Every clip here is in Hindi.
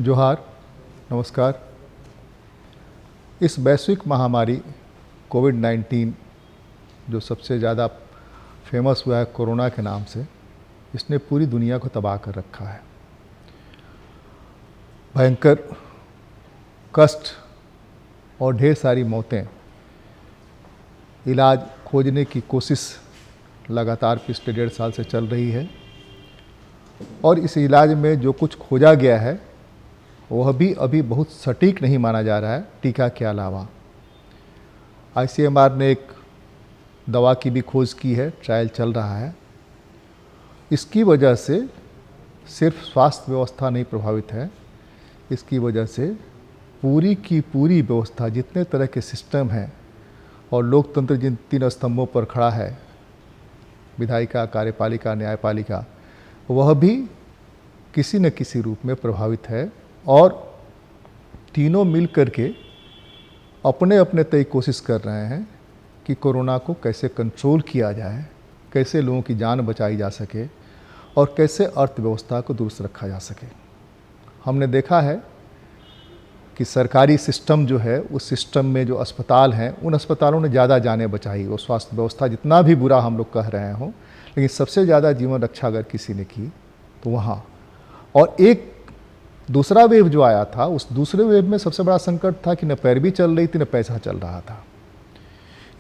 जोहार, नमस्कार। इस वैश्विक महामारी कोविड-19 जो सबसे ज़्यादा फेमस हुआ है कोरोना के नाम से, इसने पूरी दुनिया को तबाह कर रखा है। भयंकर कष्ट और ढेर सारी मौतें, इलाज खोजने की कोशिश लगातार पिछले 1.5 साल से चल रही है और इस इलाज में जो कुछ खोजा गया है वह भी अभी बहुत सटीक नहीं माना जा रहा है टीका के अलावा। ICMR ने एक दवा की भी खोज की है, ट्रायल चल रहा है। इसकी वजह से सिर्फ स्वास्थ्य व्यवस्था नहीं प्रभावित है, इसकी वजह से पूरी की पूरी व्यवस्था, जितने तरह के सिस्टम हैं और लोकतंत्र जिन 3 स्तंभों पर खड़ा है, विधायिका, कार्यपालिका, न्यायपालिका, वह भी किसी न किसी रूप में प्रभावित है और तीनों मिल कर के अपने अपने तय कोशिश कर रहे हैं कि कोरोना को कैसे कंट्रोल किया जाए, कैसे लोगों की जान बचाई जा सके और कैसे अर्थव्यवस्था को दुरुस्त रखा जा सके। हमने देखा है कि सरकारी सिस्टम जो है, उस सिस्टम में जो अस्पताल हैं, उन अस्पतालों ने ज़्यादा जानें बचाई। और स्वास्थ्य व्यवस्था जितना भी बुरा हम लोग कह रहे हों, लेकिन सबसे ज़्यादा जीवन रक्षा अगर किसी ने की तो वहाँ। और एक दूसरा वेव जो आया था, उस दूसरे वेव में सबसे बड़ा संकट था कि न पैरवी चल रही थी न पैसा चल रहा था।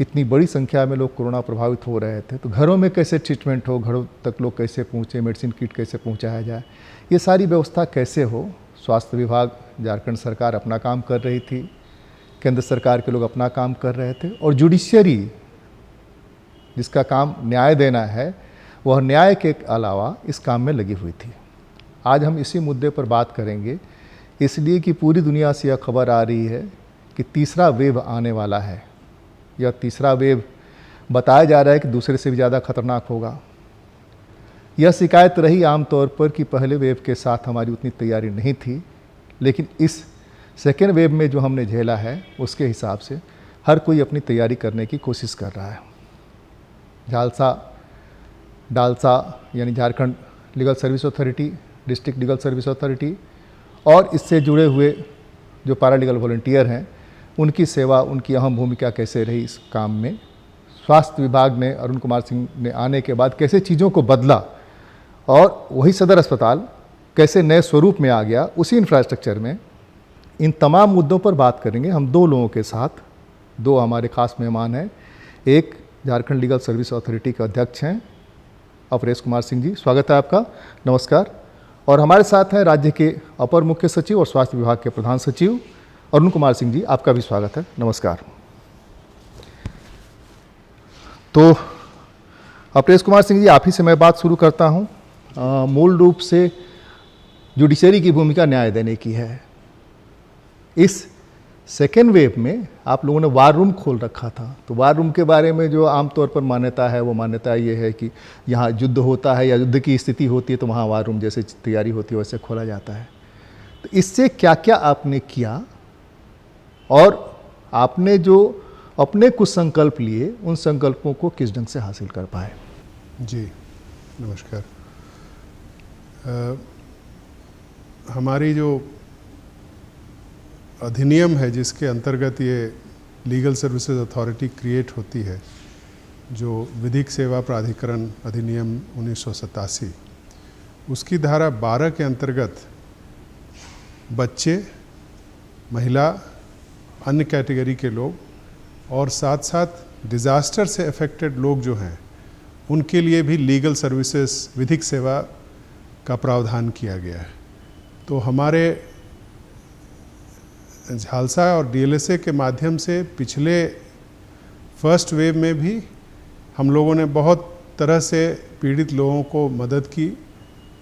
इतनी बड़ी संख्या में लोग कोरोना प्रभावित हो रहे थे, तो घरों में कैसे ट्रीटमेंट हो, घरों तक लोग कैसे पहुँचे, मेडिसिन किट कैसे पहुँचाया जाए, ये सारी व्यवस्था कैसे हो। स्वास्थ्य विभाग, झारखंड सरकार अपना काम कर रही थी, केंद्र सरकार के लोग अपना काम कर रहे थे और जुडिशियरी जिसका काम न्याय देना है, वह न्याय के अलावा इस काम में लगी हुई थी। आज हम इसी मुद्दे पर बात करेंगे, इसलिए कि पूरी दुनिया से यह खबर आ रही है कि तीसरा वेव आने वाला है। यह तीसरा वेव बताया जा रहा है कि दूसरे से भी ज़्यादा खतरनाक होगा। यह शिकायत रही आमतौर पर कि पहले वेव के साथ हमारी उतनी तैयारी नहीं थी, लेकिन इस सेकेंड वेव में जो हमने झेला है उसके हिसाब से हर कोई अपनी तैयारी करने की कोशिश कर रहा है। डालसा यानी Jharkhand legal service authority, district legal service authority और इससे जुड़े हुए जो पैरालीगल वॉलंटियर हैं, उनकी सेवा, उनकी अहम भूमिका कैसे रही इस काम में। स्वास्थ्य विभाग ने, अरुण कुमार सिंह ने आने के बाद कैसे चीज़ों को बदला और वही सदर अस्पताल कैसे नए स्वरूप में आ गया उसी इंफ्रास्ट्रक्चर में। इन तमाम मुद्दों पर बात करेंगे हम 2 लोगों के साथ। 2 हमारे खास मेहमान हैं। एक झारखंड लीगल सर्विस अथॉरिटी के अध्यक्ष हैं अपरेश कुमार सिंह जी, स्वागत है आपका, नमस्कार। और हमारे साथ हैं राज्य के अपर मुख्य सचिव और स्वास्थ्य विभाग के प्रधान सचिव अरुण कुमार सिंह जी, आपका भी स्वागत है, नमस्कार। तो अपरेश कुमार सिंह जी, आप ही से मैं बात शुरू करता हूँ। मूल रूप से जुडिशरी की भूमिका न्याय देने की है। इस सेकेंड वेव में आप लोगों ने वार रूम खोल रखा था, तो वार रूम के बारे में जो आमतौर पर मान्यता है, वो मान्यता ये है कि यहाँ युद्ध होता है या युद्ध की स्थिति होती है तो वहाँ वार रूम जैसे तैयारी होती है वैसे खोला जाता है। तो इससे क्या क्या आपने किया और आपने जो अपने कुछ संकल्प लिए, उन संकल्पों को किस ढंग से हासिल कर पाए? जी नमस्कार। हमारी जो अधिनियम है जिसके अंतर्गत ये लीगल सर्विसेज अथॉरिटी क्रिएट होती है, जो विधिक सेवा प्राधिकरण अधिनियम 1987, उसकी धारा 12 के अंतर्गत बच्चे, महिला, अन्य कैटेगरी के लोग और साथ साथ डिज़ास्टर से अफेक्टेड लोग जो हैं, उनके लिए भी लीगल सर्विसेज विधिक सेवा का प्रावधान किया गया है। तो हमारे झालसा और DLSA के माध्यम से पिछले फर्स्ट वेव में भी हम लोगों ने बहुत तरह से पीड़ित लोगों को मदद की,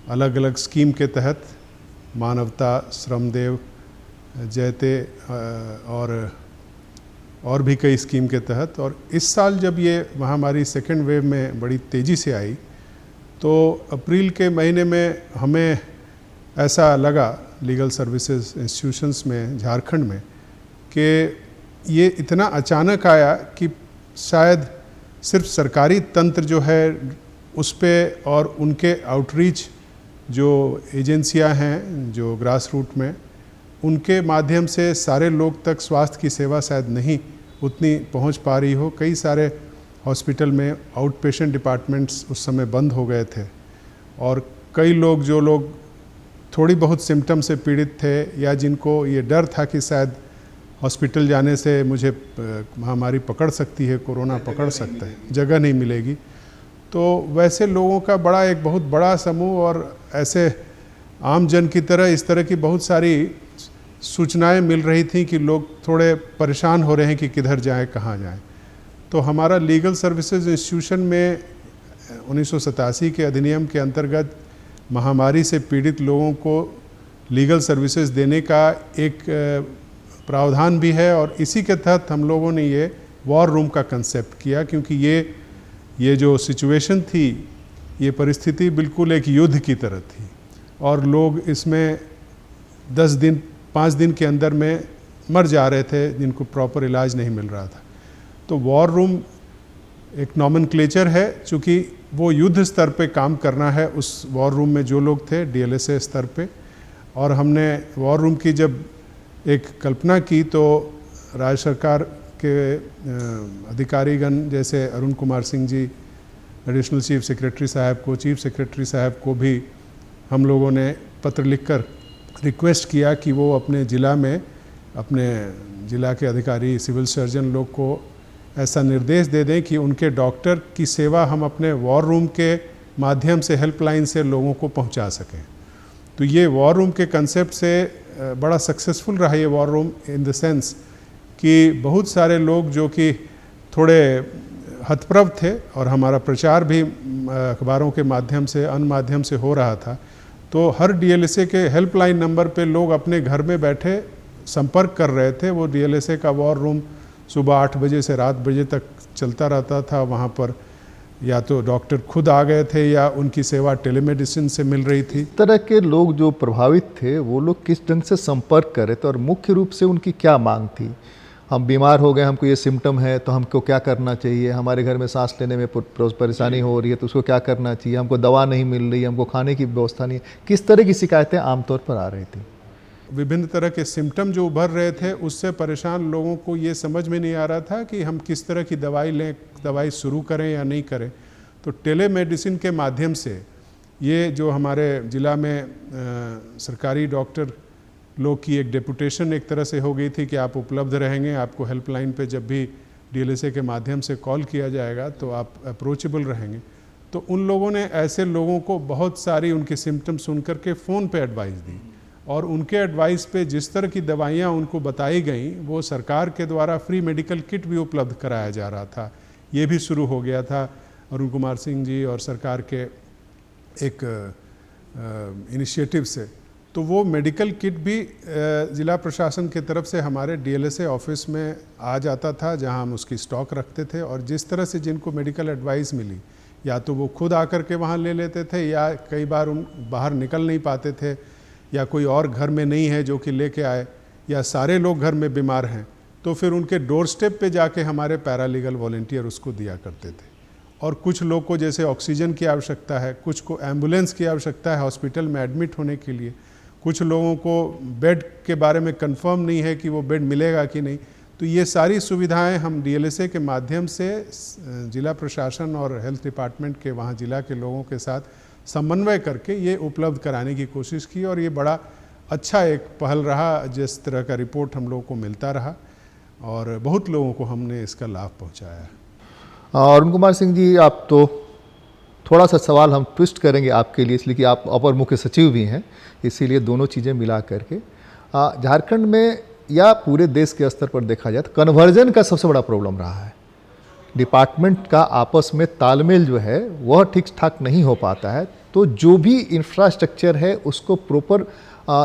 अलग अलग स्कीम के तहत, मानवता, श्रमदेव, जयते और भी कई स्कीम के तहत। और इस साल जब ये महामारी सेकेंड वेव में बड़ी तेज़ी से आई, तो अप्रैल के महीने में हमें ऐसा लगा लीगल सर्विसेज इंस्टीट्यूशंस में झारखंड में कि ये इतना अचानक आया कि शायद सिर्फ सरकारी तंत्र जो है उस पे और उनके आउटरीच जो एजेंसियां हैं जो ग्रास रूट में उनके माध्यम से सारे लोग तक स्वास्थ्य की सेवा शायद नहीं उतनी पहुंच पा रही हो। कई सारे हॉस्पिटल में आउट पेशेंट डिपार्टमेंट्स उस समय बंद हो गए थे और कई लोग जो लोग थोड़ी बहुत सिम्टम से पीड़ित थे या जिनको ये डर था कि शायद हॉस्पिटल जाने से मुझे महामारी पकड़ सकती है, कोरोना पकड़ सकता है, जगह नहीं मिलेगी, तो वैसे लोगों का एक बहुत बड़ा समूह और ऐसे आम जन की तरह इस तरह की बहुत सारी सूचनाएं मिल रही थी कि लोग थोड़े परेशान हो रहे हैं कि किधर जाएं, कहाँ जाएं। तो हमारा लीगल सर्विसेज इंस्टीट्यूशन में 1987 के अधिनियम के अंतर्गत महामारी से पीड़ित लोगों को लीगल सर्विसेज देने का एक प्रावधान भी है और इसी के तहत हम लोगों ने ये वॉर रूम का कंसेप्ट किया, क्योंकि ये जो सिचुएशन थी, ये परिस्थिति बिल्कुल एक युद्ध की तरह थी और लोग इसमें 10 दिन 5 दिन के अंदर में मर जा रहे थे जिनको प्रॉपर इलाज नहीं मिल रहा था। तो वॉर रूम एक नॉमेनक्लेचर है, चूँकि वो युद्ध स्तर पे काम करना है। उस वॉर रूम में जो लोग थे DLSA स्तर पे, और हमने वॉर रूम की जब एक कल्पना की तो राज्य सरकार के अधिकारीगण जैसे Arun Kumar Singh ji, additional chief secretary साहब को, चीफ सेक्रेटरी साहब को भी हम लोगों ने पत्र लिखकर रिक्वेस्ट किया कि वो अपने ज़िला में अपने ज़िला के अधिकारी सिविल सर्जन लोग को ऐसा निर्देश दे दें कि उनके डॉक्टर की सेवा हम अपने वॉर रूम के माध्यम से हेल्पलाइन से लोगों को पहुंचा सकें। तो ये वॉर रूम के कंसेप्ट से बड़ा सक्सेसफुल रहा ये war room, in the sense कि बहुत सारे लोग जो कि थोड़े हतप्रभ थे और हमारा प्रचार भी अखबारों के माध्यम से, अन्य माध्यम से हो रहा था, तो हर DLSA के हेल्पलाइन नंबर पे लोग अपने घर में बैठे संपर्क कर रहे थे। वो DLSA का वॉर रूम सुबह 8 बजे से रात बजे तक चलता रहता था। वहाँ पर या तो डॉक्टर खुद आ गए थे या उनकी सेवा टेलीमेडिसिन से मिल रही थी। इस तरह के लोग जो प्रभावित थे वो लोग किस ढंग से संपर्क कर रहे थे और मुख्य रूप से उनकी क्या मांग थी? हम बीमार हो गए, हमको ये सिम्टम है तो हमको क्या करना चाहिए, हमारे घर में सांस लेने में परेशानी हो रही है तो उसको क्या करना चाहिए, हमको दवा नहीं मिल रही, हमको खाने की व्यवस्था नहीं है, किस तरह की शिकायतें आमतौर पर आ रही थी? विभिन्न तरह के सिम्टम जो उभर रहे थे उससे परेशान लोगों को ये समझ में नहीं आ रहा था कि हम किस तरह की दवाई लें, दवाई शुरू करें या नहीं करें। तो टेलीमेडिसिन के माध्यम से ये जो हमारे ज़िला में सरकारी डॉक्टर लोग की एक डेपुटेशन एक तरह से हो गई थी कि आप उपलब्ध रहेंगे, आपको हेल्पलाइन पे जब भी DLSA के माध्यम से कॉल किया जाएगा तो आप अप्रोचेबल रहेंगे। तो उन लोगों ने ऐसे लोगों को बहुत सारी उनके सिम्टम सुन कर के फ़ोन पे एडवाइस दी और उनके एडवाइस पे जिस तरह की दवाइयाँ उनको बताई गई वो सरकार के द्वारा फ्री मेडिकल किट भी उपलब्ध कराया जा रहा था। ये भी शुरू हो गया था अरुण कुमार सिंह जी और सरकार के एक इनिशिएटिव से। तो वो मेडिकल किट भी ज़िला प्रशासन की तरफ से हमारे DLSA ऑफिस में आ जाता था, जहां हम उसकी स्टॉक रखते थे और जिस तरह से जिनको मेडिकल एडवाइस मिली या तो वो खुद आकर के वहां ले लेते थे या कई बार उन बाहर निकल नहीं पाते थे या कोई और घर में नहीं है जो कि लेके आए या सारे लोग घर में बीमार हैं, तो फिर उनके डोर स्टेप पे जाके हमारे पैरालीगल वॉलंटियर उसको दिया करते थे। और कुछ लोग को जैसे ऑक्सीजन की आवश्यकता है, कुछ को एम्बुलेंस की आवश्यकता है हॉस्पिटल में एडमिट होने के लिए, कुछ लोगों को बेड के बारे में कंफर्म नहीं है कि वो बेड मिलेगा कि नहीं, तो ये सारी सुविधाएं हम DLSA के माध्यम से ज़िला प्रशासन और हेल्थ डिपार्टमेंट के वहाँ ज़िला के लोगों के साथ समन्वय करके ये उपलब्ध कराने की कोशिश की और ये बड़ा अच्छा एक पहल रहा। जिस तरह का रिपोर्ट हम लोगों को मिलता रहा और बहुत लोगों को हमने इसका लाभ पहुँचाया। अरुण कुमार सिंह जी, आप तो थोड़ा सा सवाल हम ट्विस्ट करेंगे आपके लिए, इसलिए कि आप अपर मुख्य सचिव भी हैं, इसीलिए दोनों चीज़ें मिला करके झारखंड में या पूरे देश के स्तर पर देखा जाए तो कन्वर्जन का सबसे बड़ा प्रॉब्लम रहा है। डिपार्टमेंट का आपस में तालमेल जो है वह ठीक ठाक नहीं हो पाता है, तो जो भी इंफ्रास्ट्रक्चर है उसको प्रॉपर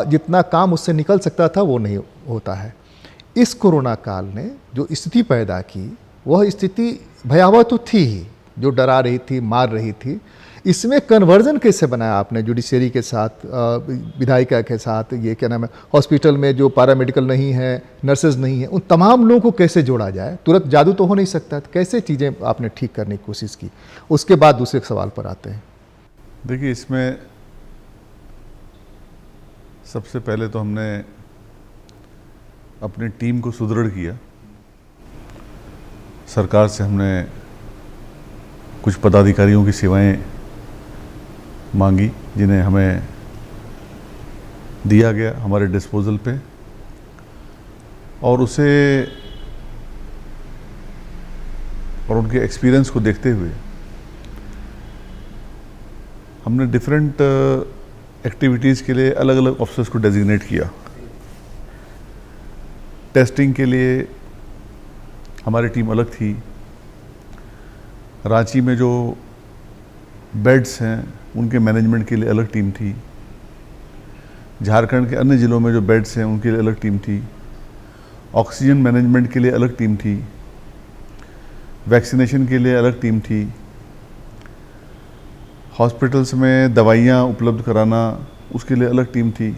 जितना काम उससे निकल सकता था वो नहीं होता है। इस कोरोना काल ने जो स्थिति पैदा की वह स्थिति भयावह तो थी ही, जो डरा रही थी, मार रही थी। इसमें कन्वर्जन कैसे बनाया आपने जुडिशरी के साथ, विधायिका के साथ, ये क्या नाम है, हॉस्पिटल में जो पैरामेडिकल नहीं है, नर्सेज नहीं है, उन तमाम लोगों को कैसे जोड़ा जाए? तुरंत जादू तो हो नहीं सकता, तो कैसे चीज़ें आपने ठीक करने की कोशिश की? उसके बाद दूसरे सवाल पर आते हैं। देखिए, इसमें सबसे पहले तो हमने अपनी टीम को सुदृढ़ किया। सरकार से हमने कुछ पदाधिकारियों की सेवाएं मांगी जिन्हें हमें दिया गया हमारे डिस्पोजल पे, और उनके एक्सपीरियंस को देखते हुए हमने डिफरेंट एक्टिविटीज़ के लिए अलग अलग ऑफिसर्स को डेजिग्नेट किया। टेस्टिंग के लिए हमारी टीम अलग थी। रांची में जो बेड्स हैं उनके मैनेजमेंट के लिए अलग टीम थी। झारखंड के अन्य ज़िलों में जो बेड्स हैं उनके लिए अलग टीम थी। ऑक्सीजन मैनेजमेंट के लिए अलग टीम थी। वैक्सीनेशन के लिए अलग टीम थी। हॉस्पिटल्स में दवाइयाँ उपलब्ध कराना उसके लिए अलग टीम थी।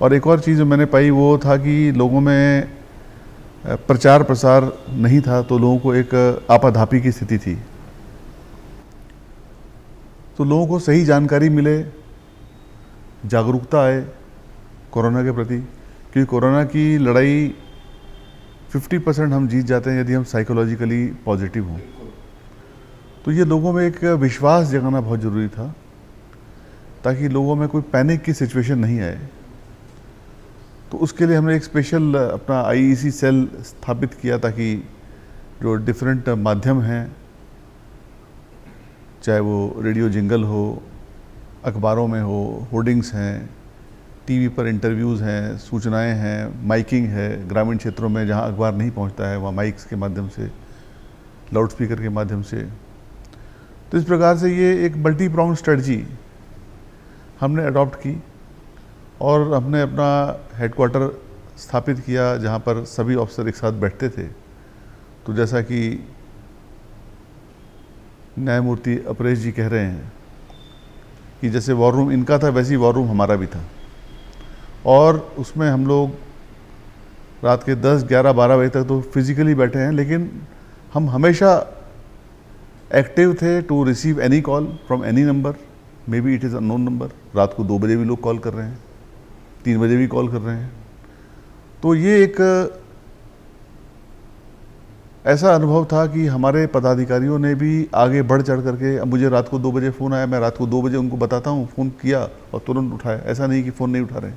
और एक और चीज़ जो मैंने पाई वो था कि लोगों में प्रचार प्रसार नहीं था, तो लोगों को एक आपाधापी की स्थिति थी। तो लोगों को सही जानकारी मिले, जागरूकता आए कोरोना के प्रति, क्योंकि कोरोना की लड़ाई 50% हम जीत जाते हैं यदि हम साइकोलॉजिकली पॉजिटिव हों। तो ये लोगों में एक विश्वास जगाना बहुत ज़रूरी था ताकि लोगों में कोई पैनिक की सिचुएशन नहीं आए। तो उसके लिए हमने एक स्पेशल अपना IEC सेल स्थापित किया ताकि जो डिफरेंट माध्यम हैं, चाहे वो रेडियो जिंगल हो, अखबारों में हो, होर्डिंग्स हैं, टीवी पर इंटरव्यूज़ हैं, सूचनाएं हैं, माइकिंग है, ग्रामीण क्षेत्रों में जहां अखबार नहीं पहुंचता है वहां माइक्स के माध्यम से, लाउड स्पीकर के माध्यम से। तो इस प्रकार से ये एक मल्टी प्रॉन्ग स्ट्रेटजी हमने अडॉप्ट की और हमने अपना हेडक्वार्टर स्थापित किया जहां पर सभी ऑफिसर एक साथ बैठते थे। तो जैसा कि न्यायमूर्ति अपरेश जी कह रहे हैं कि जैसे वॉर रूम इनका था वैसे ही वॉर रूम हमारा भी था, और उसमें हम लोग रात के 10, 11, 12 बजे तक तो फिजिकली बैठे हैं, लेकिन हम हमेशा एक्टिव थे to receive any call from any number, may be it is unknown number. रात को 2 बजे भी लोग कॉल कर रहे हैं, 3 बजे भी कॉल कर रहे हैं। तो ये एक ऐसा अनुभव था कि हमारे पदाधिकारियों ने भी आगे बढ़ चढ़ करके, अब मुझे रात को 2 बजे फ़ोन आया, मैं रात को 2 बजे उनको बताता हूँ, फ़ोन किया और तुरंत उठाया। ऐसा नहीं कि फ़ोन नहीं उठा रहे,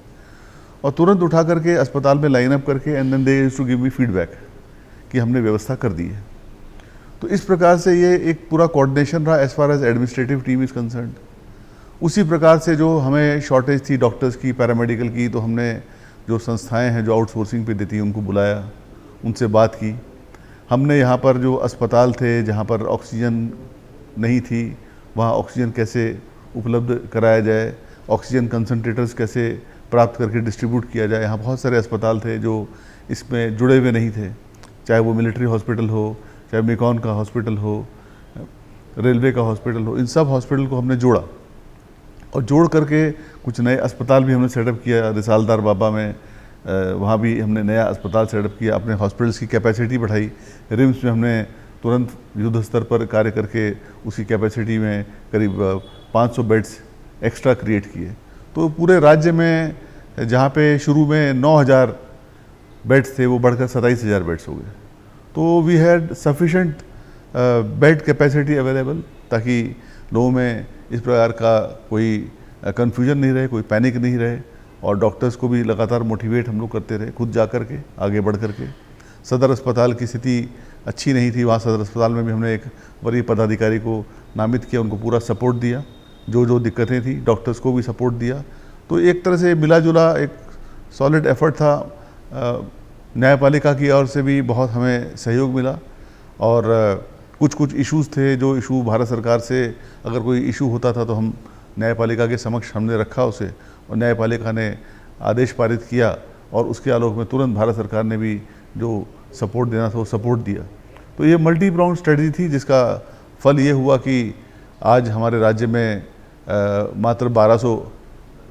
और तुरंत उठा करके अस्पताल में लाइन अप करके and then they used to give me feedback कि हमने व्यवस्था कर दी है। तो इस प्रकार से ये एक पूरा कोऑर्डिनेशन रहा as far as administrative team is concerned. उसी प्रकार से जो हमें शॉर्टेज थी डॉक्टर्स की, पैरामेडिकल की, तो हमने जो संस्थाएं हैं जो आउटसोर्सिंग पे देती हैं उनको बुलाया, उनसे बात की। हमने यहाँ पर जो अस्पताल थे जहाँ पर ऑक्सीजन नहीं थी, वहाँ ऑक्सीजन कैसे उपलब्ध कराया जाए, ऑक्सीजन कंसनट्रेटर्स कैसे प्राप्त करके डिस्ट्रीब्यूट किया जाए। यहाँ बहुत सारे अस्पताल थे जो इसमें जुड़े हुए नहीं थे, चाहे वो मिलिट्री हॉस्पिटल हो, चाहे मेकॉन का हॉस्पिटल हो, रेलवे का हॉस्पिटल हो। इन सब हॉस्पिटल को हमने जोड़ा और जोड़ करके कुछ नए अस्पताल भी हमने सेटअप किया। रिसालदार बाबा में वहाँ भी हमने नया अस्पताल सेटअप किया, अपने हॉस्पिटल्स की कैपेसिटी बढ़ाई। रिम्स में हमने तुरंत युद्ध स्तर पर कार्य करके उसकी कैपेसिटी में करीब 500 बेड्स एक्स्ट्रा क्रिएट किए। तो पूरे राज्य में जहाँ पे शुरू में 9,000 बेड्स थे वो बढ़कर 27,000 बेड्स हो गए। तो we had sufficient bed capacity available ताकि लोगों में इस प्रकार का कोई कन्फ्यूजन नहीं रहे, कोई पैनिक नहीं रहे, और डॉक्टर्स को भी लगातार मोटिवेट हम लोग करते रहे, खुद जा कर के आगे बढ़ कर के। सदर अस्पताल की स्थिति अच्छी नहीं थी, वहाँ सदर अस्पताल में भी हमने एक वरीय पदाधिकारी को नामित किया, उनको पूरा सपोर्ट दिया, जो दिक्कतें थी डॉक्टर्स को भी सपोर्ट दिया। तो एक तरह से मिला जुला एक सॉलिड एफर्ट था। न्यायपालिका की ओर से भी बहुत हमें सहयोग मिला, और कुछ इश्यूज़ थे जो इशू भारत सरकार से अगर कोई इशू होता था तो हम न्यायपालिका के समक्ष हमने रखा उसे, और न्यायपालिका ने आदेश पारित किया, और उसके आलोक में तुरंत भारत सरकार ने भी जो सपोर्ट देना था वो सपोर्ट दिया। तो ये मल्टी प्राउंड स्ट्रेटजी थी जिसका फल ये हुआ कि आज हमारे राज्य में मात्र 1200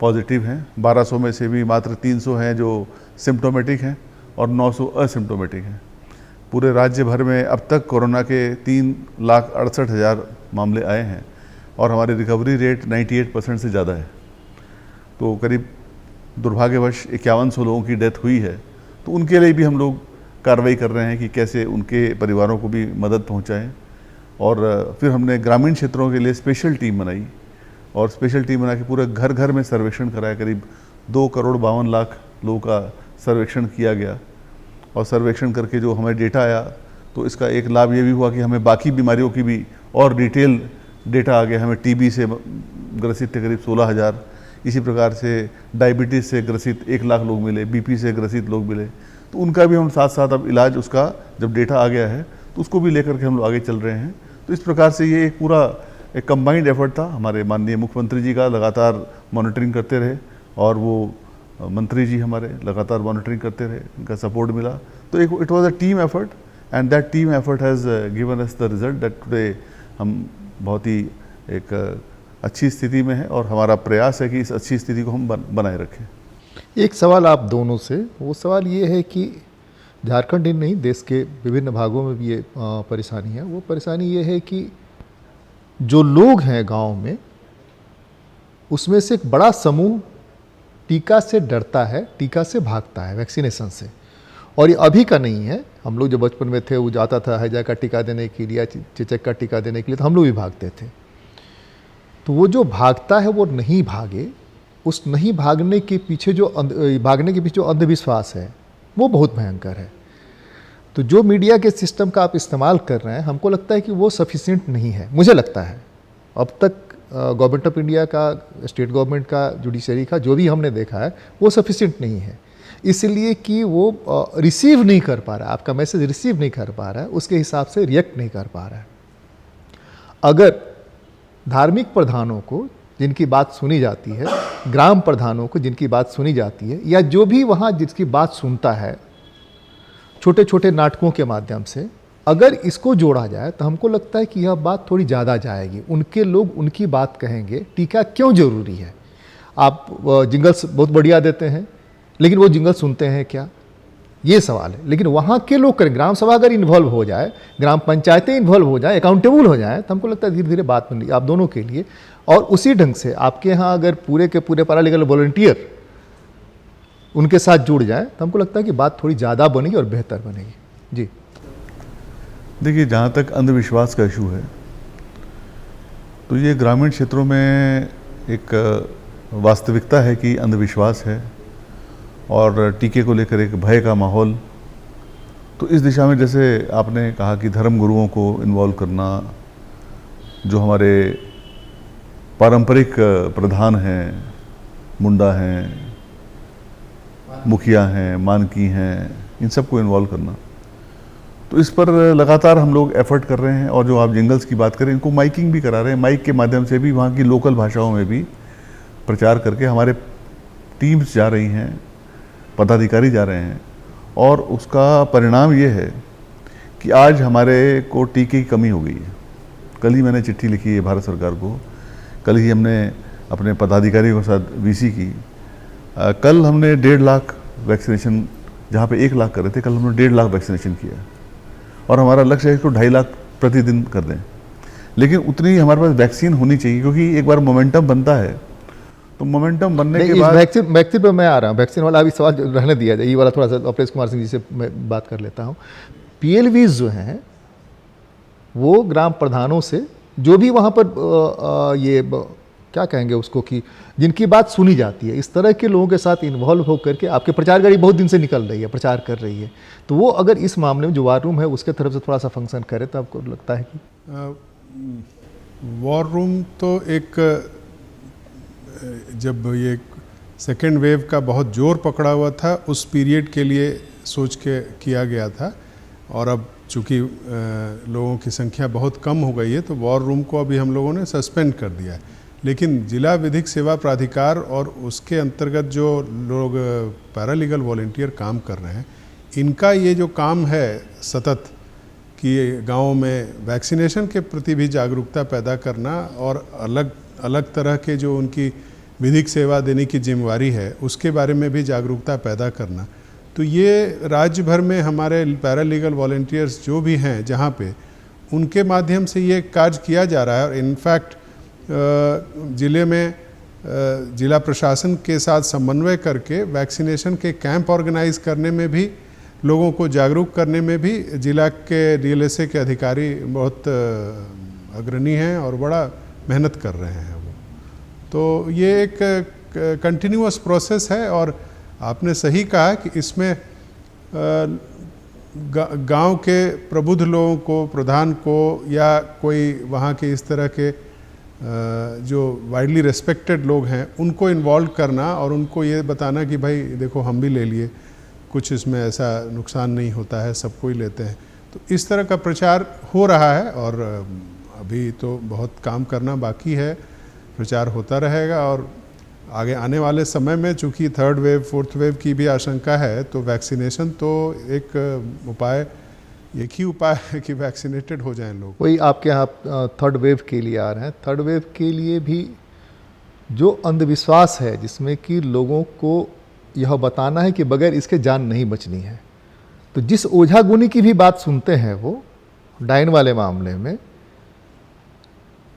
पॉजिटिव हैं। 1200 में से भी मात्र 300 हैं जो सिम्टोमेटिक हैं और 900 असिम्टोमेटिक हैं। पूरे राज्य भर में अब तक कोरोना के 3,68,000 मामले आए हैं, और हमारी रिकवरी रेट 98% से ज़्यादा है। तो करीब दुर्भाग्यवश 5100 लोगों की डेथ हुई है। तो तो उनके लिए भी हम लोग कार्रवाई कर रहे हैं कि कैसे उनके परिवारों को भी मदद पहुंचाएं। और फिर हमने ग्रामीण क्षेत्रों के लिए स्पेशल टीम बनाई और स्पेशल टीम बना के पूरे घर घर में सर्वेक्षण कराया। करीब 2,52,00,000 लोगों का सर्वेक्षण किया गया और सर्वेक्षण करके जो हमें डेटा आया तो इसका एक लाभ ये भी हुआ कि हमें बाकी बीमारियों की भी और डिटेल डेटा आ गया। हमें टीबी से ग्रसित थे करीब 16,000, इसी प्रकार से डायबिटीज़ से ग्रसित 1,00,000 लोग मिले, बीपी से ग्रसित लोग मिले। तो उनका भी हम साथ साथ अब इलाज, उसका जब डेटा आ गया है तो उसको भी लेकर के हम लोग आगे चल रहे हैं। तो इस प्रकार से ये एक पूरा एक कंबाइंड एफर्ट था। हमारे माननीय मुख्यमंत्री जी का लगातार मॉनिटरिंग करते रहे और वो मंत्री जी हमारे लगातार मॉनिटरिंग करते रहे, इनका सपोर्ट मिला। तो एक it was a team effort and that team effort has given us the result that today हम बहुत ही एक अच्छी स्थिति में हैं और हमारा प्रयास है कि इस अच्छी स्थिति को हम बनाए रखें। एक सवाल आप दोनों से, वो सवाल ये है कि झारखंड ही नहीं, देश के विभिन्न भागों में भी ये परेशानी है। वो परेशानी ये है कि जो लोग हैं गांव में, उसमें से एक बड़ा समूह टीका से डरता है, टीका से भागता है, वैक्सीनेशन से। और ये अभी का नहीं है, हम लोग जब बचपन में थे वो जाता था हैजा का टीका देने के लिए या चेचक का टीका देने के लिए, तो हम लोग भी भागते थे। तो वो जो भागता है वो नहीं भागे, उस नहीं भागने के पीछे जो अंधविश्वास है वो बहुत भयंकर है। तो जो मीडिया के सिस्टम का आप इस्तेमाल कर रहे हैं, हमको लगता है कि वो सफिशिएंट नहीं है। मुझे लगता है अब तक गवर्नमेंट ऑफ इंडिया का, स्टेट गवर्नमेंट का, जुडिशरी का जो भी हमने देखा है वो सफिशिएंट नहीं है, इसलिए कि वो रिसीव नहीं कर पा रहा है, आपका मैसेज रिसीव नहीं कर पा रहा है, उसके हिसाब से रिएक्ट नहीं कर पा रहा है। अगर धार्मिक प्रधानों को जिनकी बात सुनी जाती है, ग्राम प्रधानों को जिनकी बात सुनी जाती है, या जो भी वहाँ जिसकी बात सुनता है छोटे छोटे नाटकों के माध्यम से, अगर इसको जोड़ा जाए तो हमको लगता है कि यह बात थोड़ी ज़्यादा जाएगी। उनके लोग उनकी बात कहेंगे, टीका क्यों ज़रूरी है। आप जिंगल्स बहुत बढ़िया देते हैं, लेकिन वो जिंगल सुनते हैं क्या, ये सवाल है। लेकिन वहाँ के लोग करें, ग्राम सभा अगर इन्वॉल्व हो जाए, ग्राम पंचायतें इन्वॉल्व हो जाए, अकाउंटेबल हो जाए, तो हमको लगता है धीरे धीरे बात बन रही आप दोनों के लिए। और उसी ढंग से आपके यहाँ अगर पूरे के पूरे पैरालीगल वॉलंटियर उनके साथ जुड़ जाए तो हमको लगता है कि बात थोड़ी ज़्यादा बनेगी और बेहतर बनेगी। जी देखिए, जहाँ तक अंधविश्वास का इशू है तो ये ग्रामीण क्षेत्रों में एक वास्तविकता है कि अंधविश्वास है और टीके को लेकर एक भय का माहौल। तो इस दिशा में जैसे आपने कहा कि धर्म गुरुओं को इन्वॉल्व करना, जो हमारे पारंपरिक प्रधान हैं, मुंडा हैं, मुखिया हैं, मानकी हैं, इन सबको इन्वॉल्व करना, तो इस पर लगातार हम लोग एफर्ट कर रहे हैं। और जो आप जिंगल्स की बात करें, इनको माइकिंग भी करा रहे हैं, माइक के माध्यम से भी वहाँ की लोकल भाषाओं में भी प्रचार करके हमारे टीम्स जा रही हैं, पदाधिकारी जा रहे हैं। और उसका परिणाम ये है कि आज हमारे को टीके की कमी हो गई है। कल ही मैंने चिट्ठी लिखी है भारत सरकार को, कल ही हमने अपने पदाधिकारियों के साथ वीसी की। कल हमने 1.5 लाख वैक्सीनेशन, जहाँ पे 1 लाख कर रहे थे, कल हमने 1.5 लाख वैक्सीनेशन किया और हमारा लक्ष्य है इसको 2.5 लाख प्रतिदिन कर दें। लेकिन उतनी हमारे पास वैक्सीन होनी चाहिए, क्योंकि एक बार मोमेंटम बनता है तो मोमेंटम बनने के बाद वैक्सीन पे मैं आ रहा हूँ। वैक्सीन वाला अभी सवाल रहने दिया जाए, ये वाला थोड़ा सा अपरेश कुमार सिंह जी से मैं बात कर लेता हूँ। PLVs जो हैं वो ग्राम प्रधानों से, जो भी वहाँ पर ये क्या कहेंगे उसको, कि जिनकी बात सुनी जाती है, इस तरह के लोगों के साथ इन्वॉल्व होकर के आपके प्रचार गाड़ी बहुत दिन से निकल रही है, प्रचार कर रही है, तो वो अगर इस मामले में जो वार रूम है उसके तरफ से थोड़ा सा फंक्शन करे तो आपको लगता है कि वॉर रूम तो एक, जब ये सेकेंड वेव का बहुत जोर पकड़ा हुआ था उस पीरियड के लिए सोच के किया गया था। और अब चूँकि लोगों की संख्या बहुत कम हो गई है तो वॉर रूम को अभी हम लोगों ने सस्पेंड कर दिया है। लेकिन जिला विधिक सेवा प्राधिकार और उसके अंतर्गत जो लोग पैरालीगल वॉलंटियर काम कर रहे हैं, इनका ये जो काम है सतत कि गाँव में वैक्सीनेशन के प्रति भी जागरूकता पैदा करना और अलग अलग तरह के जो उनकी विधिक सेवा देने की जिम्मेवारी है उसके बारे में भी जागरूकता पैदा करना, तो ये राज्य भर में हमारे पैरालीगल वॉलंटियर्स जो भी हैं जहाँ पे, उनके माध्यम से ये कार्य किया जा रहा है। और इनफैक्ट ज़िले में जिला प्रशासन के साथ समन्वय करके वैक्सीनेशन के कैंप ऑर्गेनाइज करने में भी, लोगों को जागरूक करने में भी जिला के डीएलएसए के अधिकारी बहुत अग्रणी हैं और बड़ा मेहनत कर रहे हैं वो। तो ये एक कंटिन्यूअस प्रोसेस है और आपने सही कहा कि इसमें गांव के प्रबुद्ध लोगों को, प्रधान को या कोई वहाँ के इस तरह के जो वाइडली रेस्पेक्टेड लोग हैं उनको इन्वॉल्व करना और उनको ये बताना कि भाई देखो हम भी ले लिए, कुछ इसमें ऐसा नुकसान नहीं होता है, सबको ही लेते हैं। तो इस तरह का प्रचार हो रहा है और अभी तो बहुत काम करना बाकी है, प्रचार होता रहेगा और आगे आने वाले समय में चूँकि थर्ड वेव, फोर्थ वेव की भी आशंका है तो वैक्सीनेशन तो एक उपाय, एक ही उपाय है कि वैक्सीनेटेड हो जाएं लोग। वही आपके यहाँ थर्ड वेव के लिए आ रहे हैं। थर्ड वेव के लिए भी जो अंधविश्वास है जिसमें कि लोगों को यह बताना है कि बगैर इसके जान नहीं बचनी है, तो जिस ओझा गुनी की भी बात सुनते हैं वो डाइन वाले मामले में,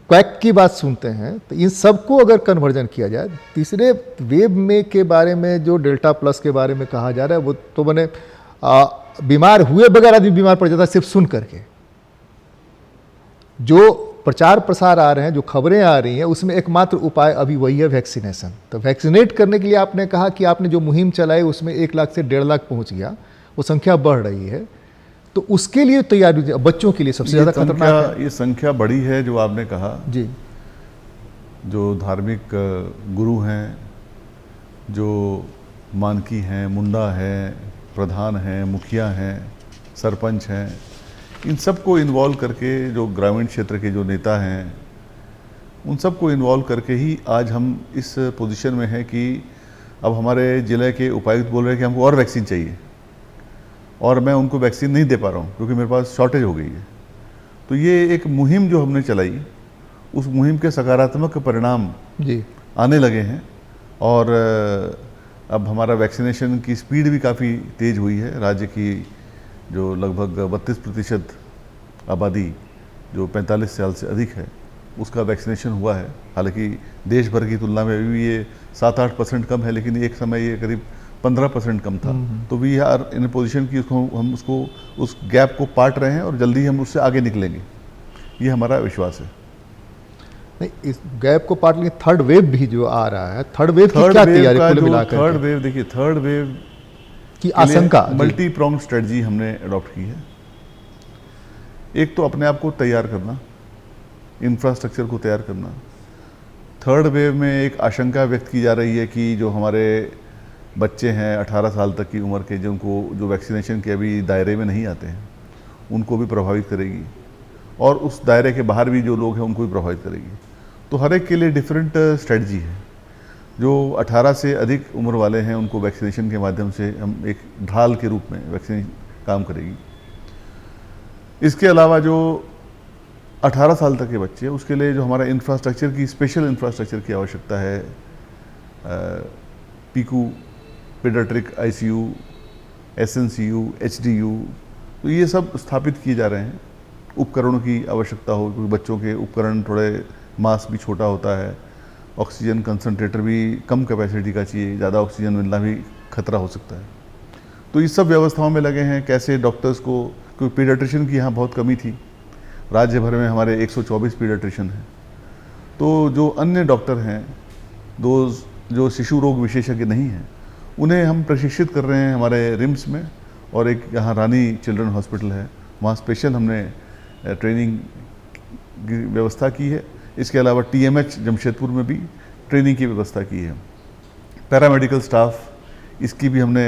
क्वैक की बात सुनते हैं, तो इन सबको अगर कन्वर्जन किया जाए, तीसरे वेव में के बारे में जो डेल्टा प्लस के बारे में कहा जा रहा है वो तो मैंने बीमार हुए बगैर आदमी बीमार पड़ जाता है सिर्फ सुन करके। जो प्रचार प्रसार आ रहे हैं, जो खबरें आ रही हैं, उसमें एकमात्र उपाय अभी वही है वैक्सीनेशन। तो वैक्सीनेट करने के लिए आपने कहा कि आपने जो मुहिम चलाई उसमें 1 लाख से 1.5 लाख पहुंच गया, वो संख्या बढ़ रही है, तो उसके लिए तैयारी बच्चों के लिए सबसे ज़्यादा खतरनाक है। ये संख्या बड़ी है जो आपने कहा जी। जो धार्मिक गुरु हैं, जो मानकी हैं, मुंडा हैं, प्रधान हैं, मुखिया हैं, सरपंच हैं, इन सबको इन्वॉल्व करके, जो ग्रामीण क्षेत्र के जो नेता हैं उन सबको इन्वॉल्व करके ही आज हम इस पोजीशन में हैं कि अब हमारे ज़िले के उपायुक्त बोल रहे हैं कि हमको और वैक्सीन चाहिए और मैं उनको वैक्सीन नहीं दे पा रहा हूँ क्योंकि मेरे पास शॉर्टेज हो गई है। तो ये एक मुहिम जो हमने चलाई, उस मुहिम के सकारात्मक परिणाम जी आने लगे हैं और अब हमारा वैक्सीनेशन की स्पीड भी काफ़ी तेज़ हुई है। राज्य की जो लगभग 32% आबादी जो 45 साल से अधिक है उसका वैक्सीनेशन हुआ है। हालांकि देश भर की तुलना में भी ये 7-8% कम है, लेकिन एक समय ये करीब 15% कम था। तो वी आर इन पोजीशन कि हम उसको उस गैप को पाट रहे हैं और जल्दी हम उससे आगे निकलेंगे, ये हमारा विश्वास है। नहीं, इस गैप को पाट लेंगे। थर्ड वेव भी जो आ रहा है, थर्ड वेव की क्या तैयारी कुल मिलाकर? थर्ड वेव देखिए, थर्ड वेव की आशंका, मल्टी प्रॉन्ग स्ट्रेटजी हमने अडॉप्ट की है। एक तो अपने आप को तैयार करना, इंफ्रास्ट्रक्चर को तैयार करना। थर्ड वेव में एक आशंका व्यक्त की जा रही है कि जो हमारे बच्चे हैं 18 साल तक की उम्र के, जिनको जो वैक्सीनेशन के अभी दायरे में नहीं आते हैं, उनको भी प्रभावित करेगी और उस दायरे के बाहर भी जो लोग हैं उनको भी प्रभावित करेगी। तो हर एक के लिए डिफरेंट स्ट्रेटजी है। जो 18 से अधिक उम्र वाले हैं उनको वैक्सीनेशन के माध्यम से हम एक ढाल के रूप में वैक्सीन काम करेगी। इसके अलावा जो 18 साल तक के बच्चे हैं उसके लिए जो हमारा इंफ्रास्ट्रक्चर की, स्पेशल इंफ्रास्ट्रक्चर की आवश्यकता है, Piku, paediatric ICU, SNCU, HDU, तो ये सब स्थापित किए जा रहे हैं। उपकरणों की आवश्यकता हो, क्योंकि बच्चों के उपकरण थोड़े, मास भी छोटा होता है, ऑक्सीजन कंसनट्रेटर भी कम कैपेसिटी का चाहिए, ज़्यादा ऑक्सीजन मिलना भी खतरा हो सकता है। तो इस सब व्यवस्थाओं में लगे हैं। कैसे डॉक्टर्स को, क्योंकि पीडियाट्रिशियन की यहाँ बहुत कमी थी, राज्य भर में हमारे 124 पीडियाट्रिशियन हैं। तो जो अन्य डॉक्टर हैं, जो शिशु रोग विशेषज्ञ नहीं हैं, उन्हें हम प्रशिक्षित कर रहे हैं हमारे रिम्स में, और एक यहाँ रानी चिल्ड्रन हॉस्पिटल है, वहाँ स्पेशल हमने ट्रेनिंग की व्यवस्था की है। इसके अलावा TMH जमशेदपुर में भी ट्रेनिंग की व्यवस्था की है। पैरामेडिकल स्टाफ, इसकी भी हमने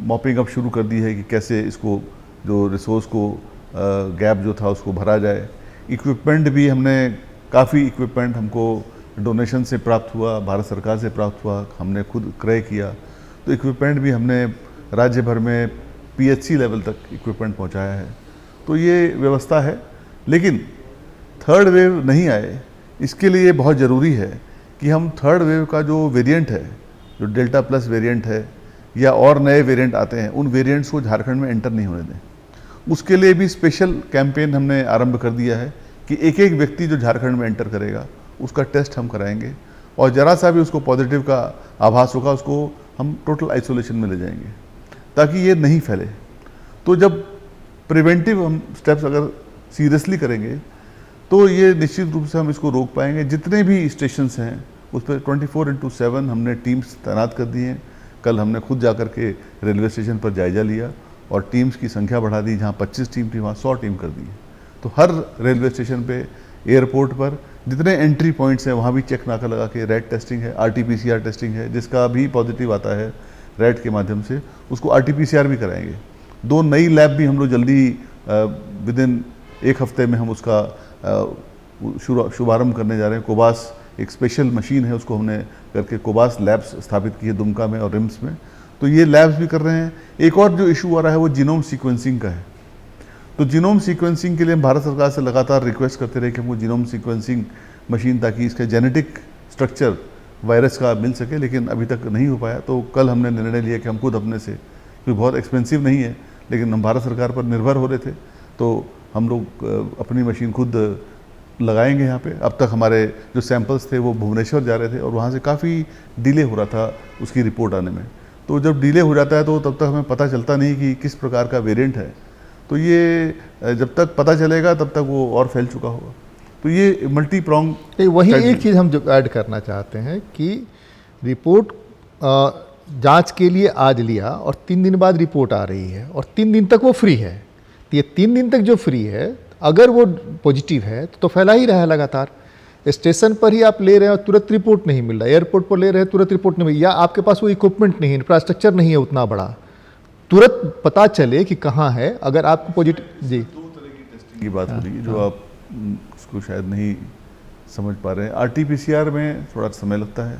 मॉपिंग अप शुरू कर दी है कि कैसे इसको, जो रिसोर्स को गैप जो था उसको भरा जाए। इक्विपमेंट भी हमने, काफ़ी इक्विपमेंट हमको डोनेशन से प्राप्त हुआ, भारत सरकार से प्राप्त हुआ, हमने खुद क्रय किया। तो इक्विपमेंट भी हमने राज्य भर में PHC लेवल तक इक्विपमेंट पहुंचाया है। तो ये व्यवस्था है। लेकिन थर्ड वेव नहीं आए, इसके लिए बहुत ज़रूरी है कि हम थर्ड वेव का जो वेरिएंट है, जो डेल्टा प्लस वेरिएंट है या और नए वेरिएंट आते हैं, उन वेरिएंट्स को झारखंड में एंटर नहीं होने दें। उसके लिए भी स्पेशल कैंपेन हमने आरंभ कर दिया है कि एक एक व्यक्ति जो झारखंड में एंटर करेगा उसका टेस्ट हम कराएंगे और ज़रा सा भी उसको पॉजिटिव का आभास होगा, उसको हम टोटल आइसोलेशन में ले जाएंगे ताकि ये नहीं फैले। तो जब प्रिवेंटिव हम स्टेप्स अगर सीरियसली करेंगे तो ये निश्चित रूप से हम इसको रोक पाएंगे। जितने भी स्टेशंस हैं उस पर 24/7 हमने टीम्स तैनात कर दी हैं। कल हमने खुद जाकर के रेलवे स्टेशन पर जायजा लिया और टीम्स की संख्या बढ़ा दी, जहाँ 25 टीम थी वहाँ 100 टीम कर दी है। तो हर रेलवे स्टेशन पे, एयरपोर्ट पर जितने एंट्री पॉइंट्स हैं वहाँ भी चेक नाका लगा के रैट टेस्टिंग है, RT-PCR टेस्टिंग है। जिसका भी पॉजिटिव आता है रैट के माध्यम से उसको RT-PCR भी कराएंगे। 2 नई लैब भी हम लोग जल्दी विदिन 1 हफ्ते में हम उसका शुभारंभ करने जा रहे हैं। कोबास एक स्पेशल मशीन है, उसको हमने करके कोबास लैब्स स्थापित की है दुमका में और रिम्स में। तो ये लैब्स भी कर रहे हैं। एक और जो इशू आ रहा है वो जीनोम सीक्वेंसिंग का है। तो जीनोम सीक्वेंसिंग के लिए हम भारत सरकार से लगातार रिक्वेस्ट करते रहे कि हमको जीनोम सीक्वेंसिंग मशीन, ताकि इसका जेनेटिक स्ट्रक्चर वायरस का मिल सके, लेकिन अभी तक नहीं हो पाया। तो कल हमने निर्णय लिया कि हम खुद अपने से, क्योंकि बहुत एक्सपेंसिव नहीं है लेकिन हम भारत सरकार पर निर्भर हो रहे थे, तो हम लोग अपनी मशीन खुद लगाएंगे यहाँ पे। अब तक हमारे जो सैंपल्स थे वो भुवनेश्वर जा रहे थे और वहाँ से काफ़ी डिले हो रहा था उसकी रिपोर्ट आने में। तो जब डिले हो जाता है तो तब तक हमें पता चलता नहीं कि किस प्रकार का वेरिएंट है। तो ये जब तक पता चलेगा तब तक वो और फैल चुका होगा। तो ये मल्टी प्रॉन्ग। वही एक चीज़ हम जो ऐड करना चाहते हैं कि रिपोर्ट जांच के लिए आज लिया और 3 दिन बाद रिपोर्ट आ रही है और 3 दिन तक वो फ्री है। तो ये 3 दिन तक जो फ्री है, अगर वो पॉजिटिव है तो फैला ही रहा है लगातार। स्टेशन पर ही आप ले रहे हैं और तुरंत रिपोर्ट नहीं मिल रहा, एयरपोर्ट पर ले रहे हैं तुरंत रिपोर्ट नहीं मिल, या आपके पास वो इक्विपमेंट नहीं है, इंफ्रास्ट्रक्चर नहीं है उतना बड़ा, तुरंत पता चले कि कहाँ है। अगर आपको पॉजिटिव। जी, 2 तरह की टेस्टिंग की बात हो रही है जो आप उसको शायद नहीं समझ पा रहे हैं। RT-PCR में थोड़ा समय लगता है,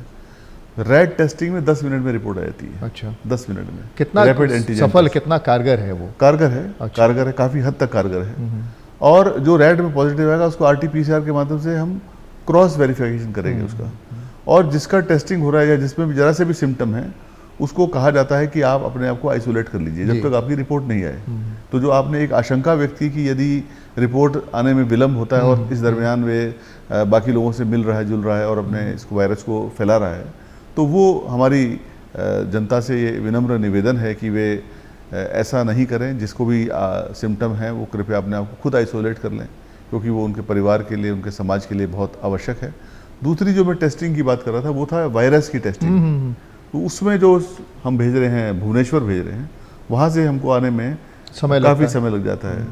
रैट टेस्टिंग में 10 मिनट में रिपोर्ट आ जाती है। अच्छा, 10 मिनट में। कितना रैपिड एंटीजन सफल, कितना कारगर है वो? कारगर है। अच्छा। कारगर है, काफ़ी हद तक कारगर है। और जो रैट में पॉजिटिव आएगा उसको RT-PCR के माध्यम से हम क्रॉस वेरिफिकेशन करेंगे उसका। और जिसका टेस्टिंग हो रहा है या जिसमें भी जरा से भी सिम्टम है उसको कहा जाता है कि आप अपने आप को आइसोलेट कर लीजिए जब तक आपकी रिपोर्ट नहीं आए। तो जो आपने एक आशंका व्यक्त की कि यदि रिपोर्ट आने में विलम्ब होता है और इस दरमियान वे बाकी लोगों से मिल रहा है, जुल रहा है और अपने इस वायरस को फैला रहा है, तो वो हमारी जनता से ये विनम्र निवेदन है कि वे ऐसा नहीं करें। जिसको भी सिम्टम है वो कृपया अपने आप को खुद आइसोलेट कर लें, क्योंकि वो उनके परिवार के लिए, उनके समाज के लिए बहुत आवश्यक है। दूसरी जो मैं टेस्टिंग की बात कर रहा था वो था वायरस की टेस्टिंग। तो उसमें जो हम भेज रहे हैं, भुवनेश्वर भेज रहे हैं, वहाँ से हमको आने में काफ़ी समय लग जाता है,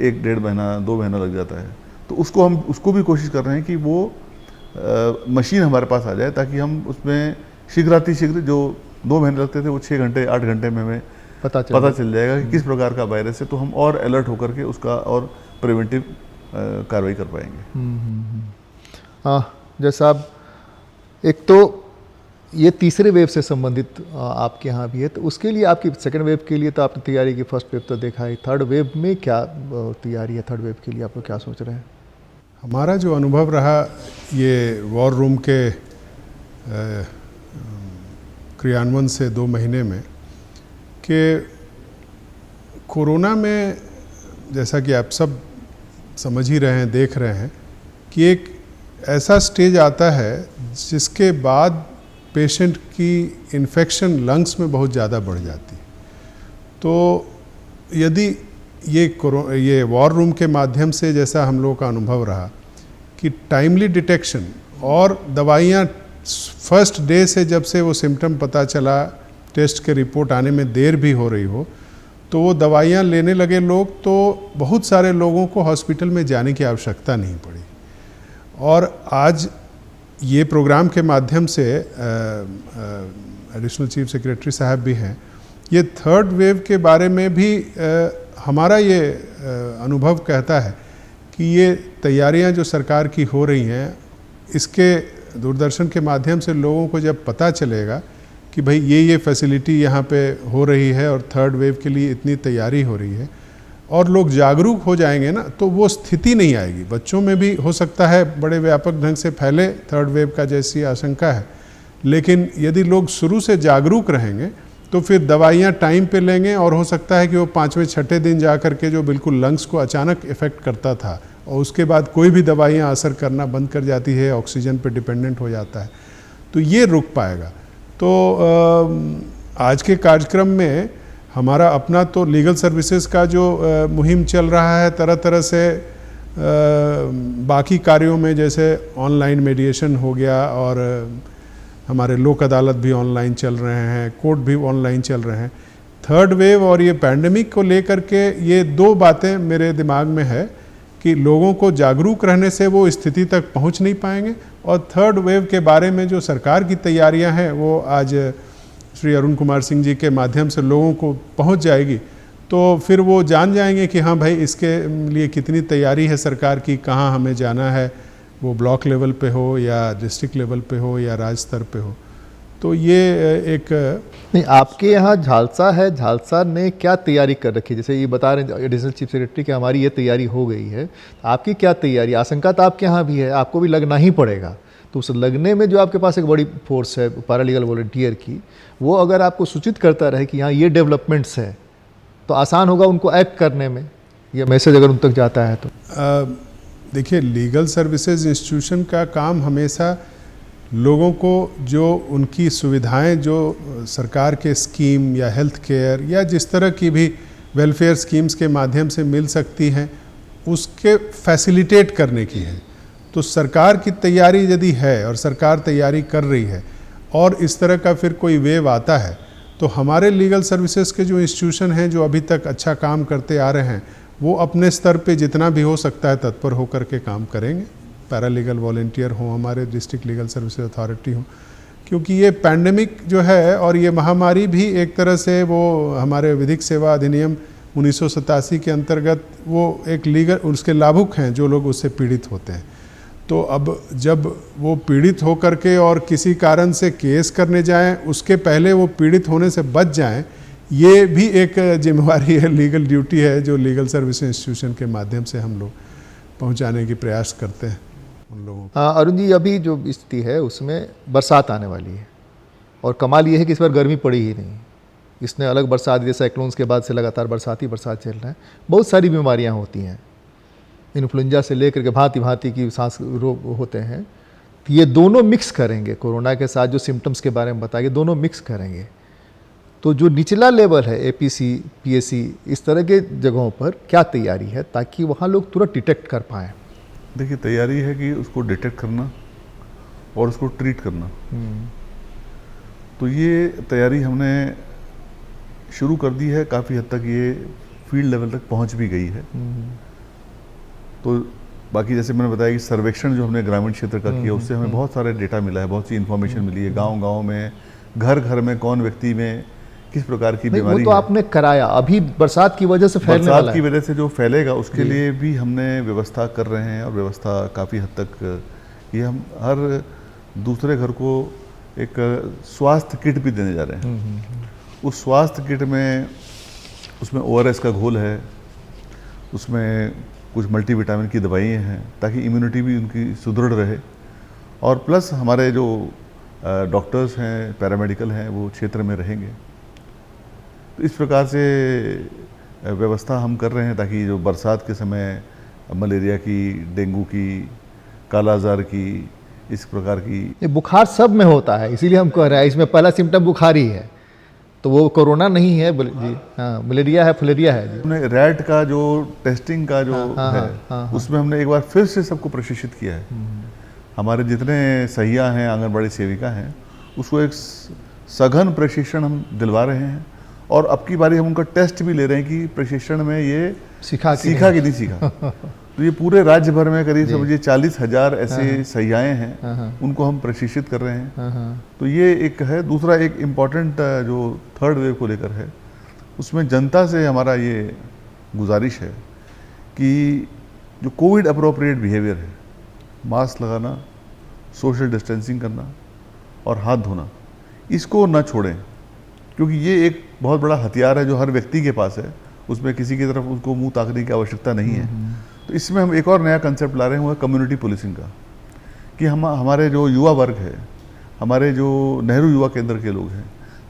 1-1.5 महीना 2 महीना लग जाता है। तो उसको भी कोशिश कर रहे हैं कि वो मशीन हमारे पास आ जाए ताकि हम उसमें शीघ्र जो 2 महीने लगते थे वो 6 घंटे 8 घंटे में हमें पता चल जाएगा कि किस प्रकार का वायरस है। तो हम और अलर्ट होकर के उसका और प्रिवेंटिव कार्रवाई कर पाएंगे। जैसा अब एक तो ये तीसरे वेव से संबंधित आपके यहाँ भी है, तो उसके लिए आपकी सेकेंड वेव के लिए तो आपने तैयारी की, फर्स्ट वेव तो देखा है, थर्ड वेव में क्या तैयारी है? थर्ड वेव के लिए आप लोग क्या सोच रहे हैं? हमारा जो अनुभव रहा ये वॉर रूम के क्रियान्वयन से 2 महीने में, कि कोरोना में जैसा कि आप सब समझ ही रहे हैं, देख रहे हैं कि एक ऐसा स्टेज आता है जिसके बाद पेशेंट की इन्फेक्शन लंग्स में बहुत ज़्यादा बढ़ जाती है। तो यदि ये वॉर रूम के माध्यम से जैसा हम लोगों का अनुभव रहा कि टाइमली डिटेक्शन और दवाइयाँ फर्स्ट डे से, जब से वो सिम्टम पता चला, टेस्ट के रिपोर्ट आने में देर भी हो रही हो, तो वो दवाइयाँ लेने लगे लोग, तो बहुत सारे लोगों को हॉस्पिटल में जाने की आवश्यकता नहीं पड़ी। और आज ये प्रोग्राम के माध्यम से एडिशनल चीफ सेक्रेटरी साहब भी हैं, ये थर्ड वेव के बारे में भी हमारा ये अनुभव कहता है कि ये तैयारियां जो सरकार की हो रही हैं, इसके दूरदर्शन के माध्यम से लोगों को जब पता चलेगा कि भाई ये फैसिलिटी यहाँ पे हो रही है और थर्ड वेव के लिए इतनी तैयारी हो रही है, और लोग जागरूक हो जाएंगे ना, तो वो स्थिति नहीं आएगी। बच्चों में भी हो सकता है बड़े व्यापक ढंग से फैले थर्ड वेव का जैसी आशंका है, लेकिन यदि लोग शुरू से जागरूक रहेंगे तो फिर दवाइयाँ टाइम पे लेंगे, और हो सकता है कि वो 5वें-6ठे दिन जा कर के जो बिल्कुल लंग्स को अचानक इफ़ेक्ट करता था और उसके बाद कोई भी दवाइयाँ असर करना बंद कर जाती है, ऑक्सीजन पे डिपेंडेंट हो जाता है, तो ये रुक पाएगा। तो आज के कार्यक्रम में हमारा अपना तो लीगल सर्विसेज का जो मुहिम चल रहा है तरह तरह से, बाकी कार्यों में जैसे ऑनलाइन मेडिएशन हो गया और हमारे लोक अदालत भी ऑनलाइन चल रहे हैं, कोर्ट भी ऑनलाइन चल रहे हैं। थर्ड वेव और ये पैंडेमिक को लेकर के ये दो बातें मेरे दिमाग में है कि लोगों को जागरूक रहने से वो स्थिति तक पहुंच नहीं पाएंगे, और थर्ड वेव के बारे में जो सरकार की तैयारियां हैं वो आज श्री अरुण कुमार सिंह जी के माध्यम से लोगों को पहुंच जाएगी, तो फिर वो जान जाएंगे कि हाँ भाई इसके लिए कितनी तैयारी है सरकार की, कहाँ हमें जाना है, वो ब्लॉक लेवल पे हो या डिस्ट्रिक्ट लेवल पे हो या राज्य स्तर पे हो। तो ये एक नहीं, आपके यहाँ झालसा है, झालसा ने क्या तैयारी कर रखी है? जैसे ये बता रहे हैं एडिशनल चीफ सेक्रेटरी कि हमारी ये तैयारी हो गई है, आपकी क्या तैयारी? आशंका तो आपके यहाँ भी है, आपको भी लगना ही पड़ेगा। तो उस लगने में जो आपके पास एक बड़ी फोर्स है पैरालीगल वॉलंटियर की, वो अगर आपको सूचित करता रहे कि यहाँ ये डेवलपमेंट्स है तो आसान होगा उनको एक्ट करने में, ये मैसेज अगर उन तक जाता है तो। देखिए, लीगल सर्विसेज इंस्टीट्यूशन का काम हमेशा लोगों को जो उनकी सुविधाएं जो सरकार के स्कीम या हेल्थ केयर या जिस तरह की भी वेलफेयर स्कीम्स के माध्यम से मिल सकती हैं उसके फैसिलिटेट करने की है। तो सरकार की तैयारी यदि है और सरकार तैयारी कर रही है और इस तरह का फिर कोई वेव आता है, तो हमारे लीगल सर्विसेज के जो इंस्टीट्यूशन हैं जो अभी तक अच्छा काम करते आ रहे हैं वो अपने स्तर पे जितना भी हो सकता है तत्पर होकर के काम करेंगे। पैरालीगल वॉलंटियर हों, हमारे डिस्ट्रिक्ट लीगल सर्विसेज अथॉरिटी हों, क्योंकि ये पैंडेमिक जो है और ये महामारी भी एक तरह से वो हमारे विधिक सेवा अधिनियम 1987 के अंतर्गत वो एक लीगल उसके लाभुक हैं जो लोग उससे पीड़ित होते हैं। तो अब जब वो पीड़ित होकर के और किसी कारण से केस करने जाएं, उसके पहले वो पीड़ित होने से बच जाएं, ये भी एक जिम्मेवारी है, लीगल ड्यूटी है जो लीगल सर्विस इंस्टीट्यूशन के माध्यम से हम लोग पहुंचाने की प्रयास करते हैं उन लोगों को। हाँ अरुण जी, अभी जो स्थिति है उसमें बरसात आने वाली है और कमाल ये है कि इस बार गर्मी पड़ी ही नहीं। इसने अलग बरसात, जैसे साइक्लोन्स के बाद से लगातार बरसात ही बरसात चल रहा है। बहुत सारी बीमारियाँ होती हैं, इन्फ्लुएंजा से लेकर के भांति भांति की सांस रोग होते हैं। तो ये दोनों मिक्स करेंगे, कोरोना के साथ जो सिम्टम्स के बारे में बताएंगे दोनों मिक्स करेंगे। तो जो निचला लेवल है एपीसी, पीएससी, इस तरह के जगहों पर क्या तैयारी है ताकि वहाँ लोग तुरंत डिटेक्ट कर पाएँ? देखिए, तैयारी है कि उसको डिटेक्ट करना और उसको ट्रीट करना। तो ये तैयारी हमने शुरू कर दी है, काफ़ी हद तक ये फील्ड लेवल तक पहुंच भी गई है। तो बाकी जैसे मैंने बताया कि सर्वेक्षण जो हमने ग्रामीण क्षेत्र का किया उससे हमें बहुत सारे डेटा मिला है, बहुत सी इन्फॉर्मेशन मिली है। गांव-गांव में, घर-घर में कौन व्यक्ति में किस प्रकार की बीमारी है। वो तो आपने कराया, अभी बरसात की वजह से फैलने वाला है। बरसात की वजह से जो फैलेगा उसके लिए भी हमने व्यवस्था कर रहे हैं, और व्यवस्था काफ़ी हद तक ये हम हर दूसरे घर को एक स्वास्थ्य किट भी देने जा रहे हैं। उस स्वास्थ्य किट में उसमें ORS का घोल है, उसमें कुछ मल्टीविटामिन की दवाइयाँ हैं ताकि इम्यूनिटी भी उनकी सुदृढ़ रहे, और प्लस हमारे जो डॉक्टर्स हैं, पैरामेडिकल हैं, वो क्षेत्र में रहेंगे। तो इस प्रकार से व्यवस्था हम कर रहे हैं ताकि जो बरसात के समय मलेरिया की, डेंगू की, कालाजार की, इस प्रकार की, ये बुखार सब में होता है, इसीलिए हम कह रहे हैं इसमें पहला सिम्टम बुखार ही है, तो वो कोरोना नहीं है जी। हाँ, मलेरिया है, फलेरिया है जी। हमने रैट का जो टेस्टिंग का जो है उसमें हमने एक बार फिर से सबको प्रशिक्षित किया है। हमारे जितने सहिया हैं, आंगनबाड़ी सेविका हैं, उसको एक सघन प्रशिक्षण हम दिलवा रहे हैं, और अब की बारी हम उनका टेस्ट भी ले रहे हैं कि प्रशिक्षण में ये सीखा कि नहीं सीखा। तो ये पूरे राज्य भर में करीब समझिए 40,000 ऐसे सहियाएँ हैं, उनको हम प्रशिक्षित कर रहे हैं। तो ये एक है। दूसरा एक इम्पॉर्टेंट जो थर्ड वेव को लेकर है, उसमें जनता से हमारा ये गुजारिश है कि जो कोविड अप्रोप्रिएट बिहेवियर है, मास्क लगाना, सोशल डिस्टेंसिंग करना और हाथ धोना, इसको न छोड़ें, क्योंकि ये एक बहुत बड़ा हथियार है जो हर व्यक्ति के पास है। उसमें किसी की तरफ उसको मुंह ताकने की आवश्यकता नहीं है। तो इसमें हम एक और नया कंसेप्ट ला रहे हैं, वो है कम्युनिटी पुलिसिंग का, कि हमारे जो युवा वर्ग है, हमारे जो नेहरू युवा केंद्र के लोग हैं,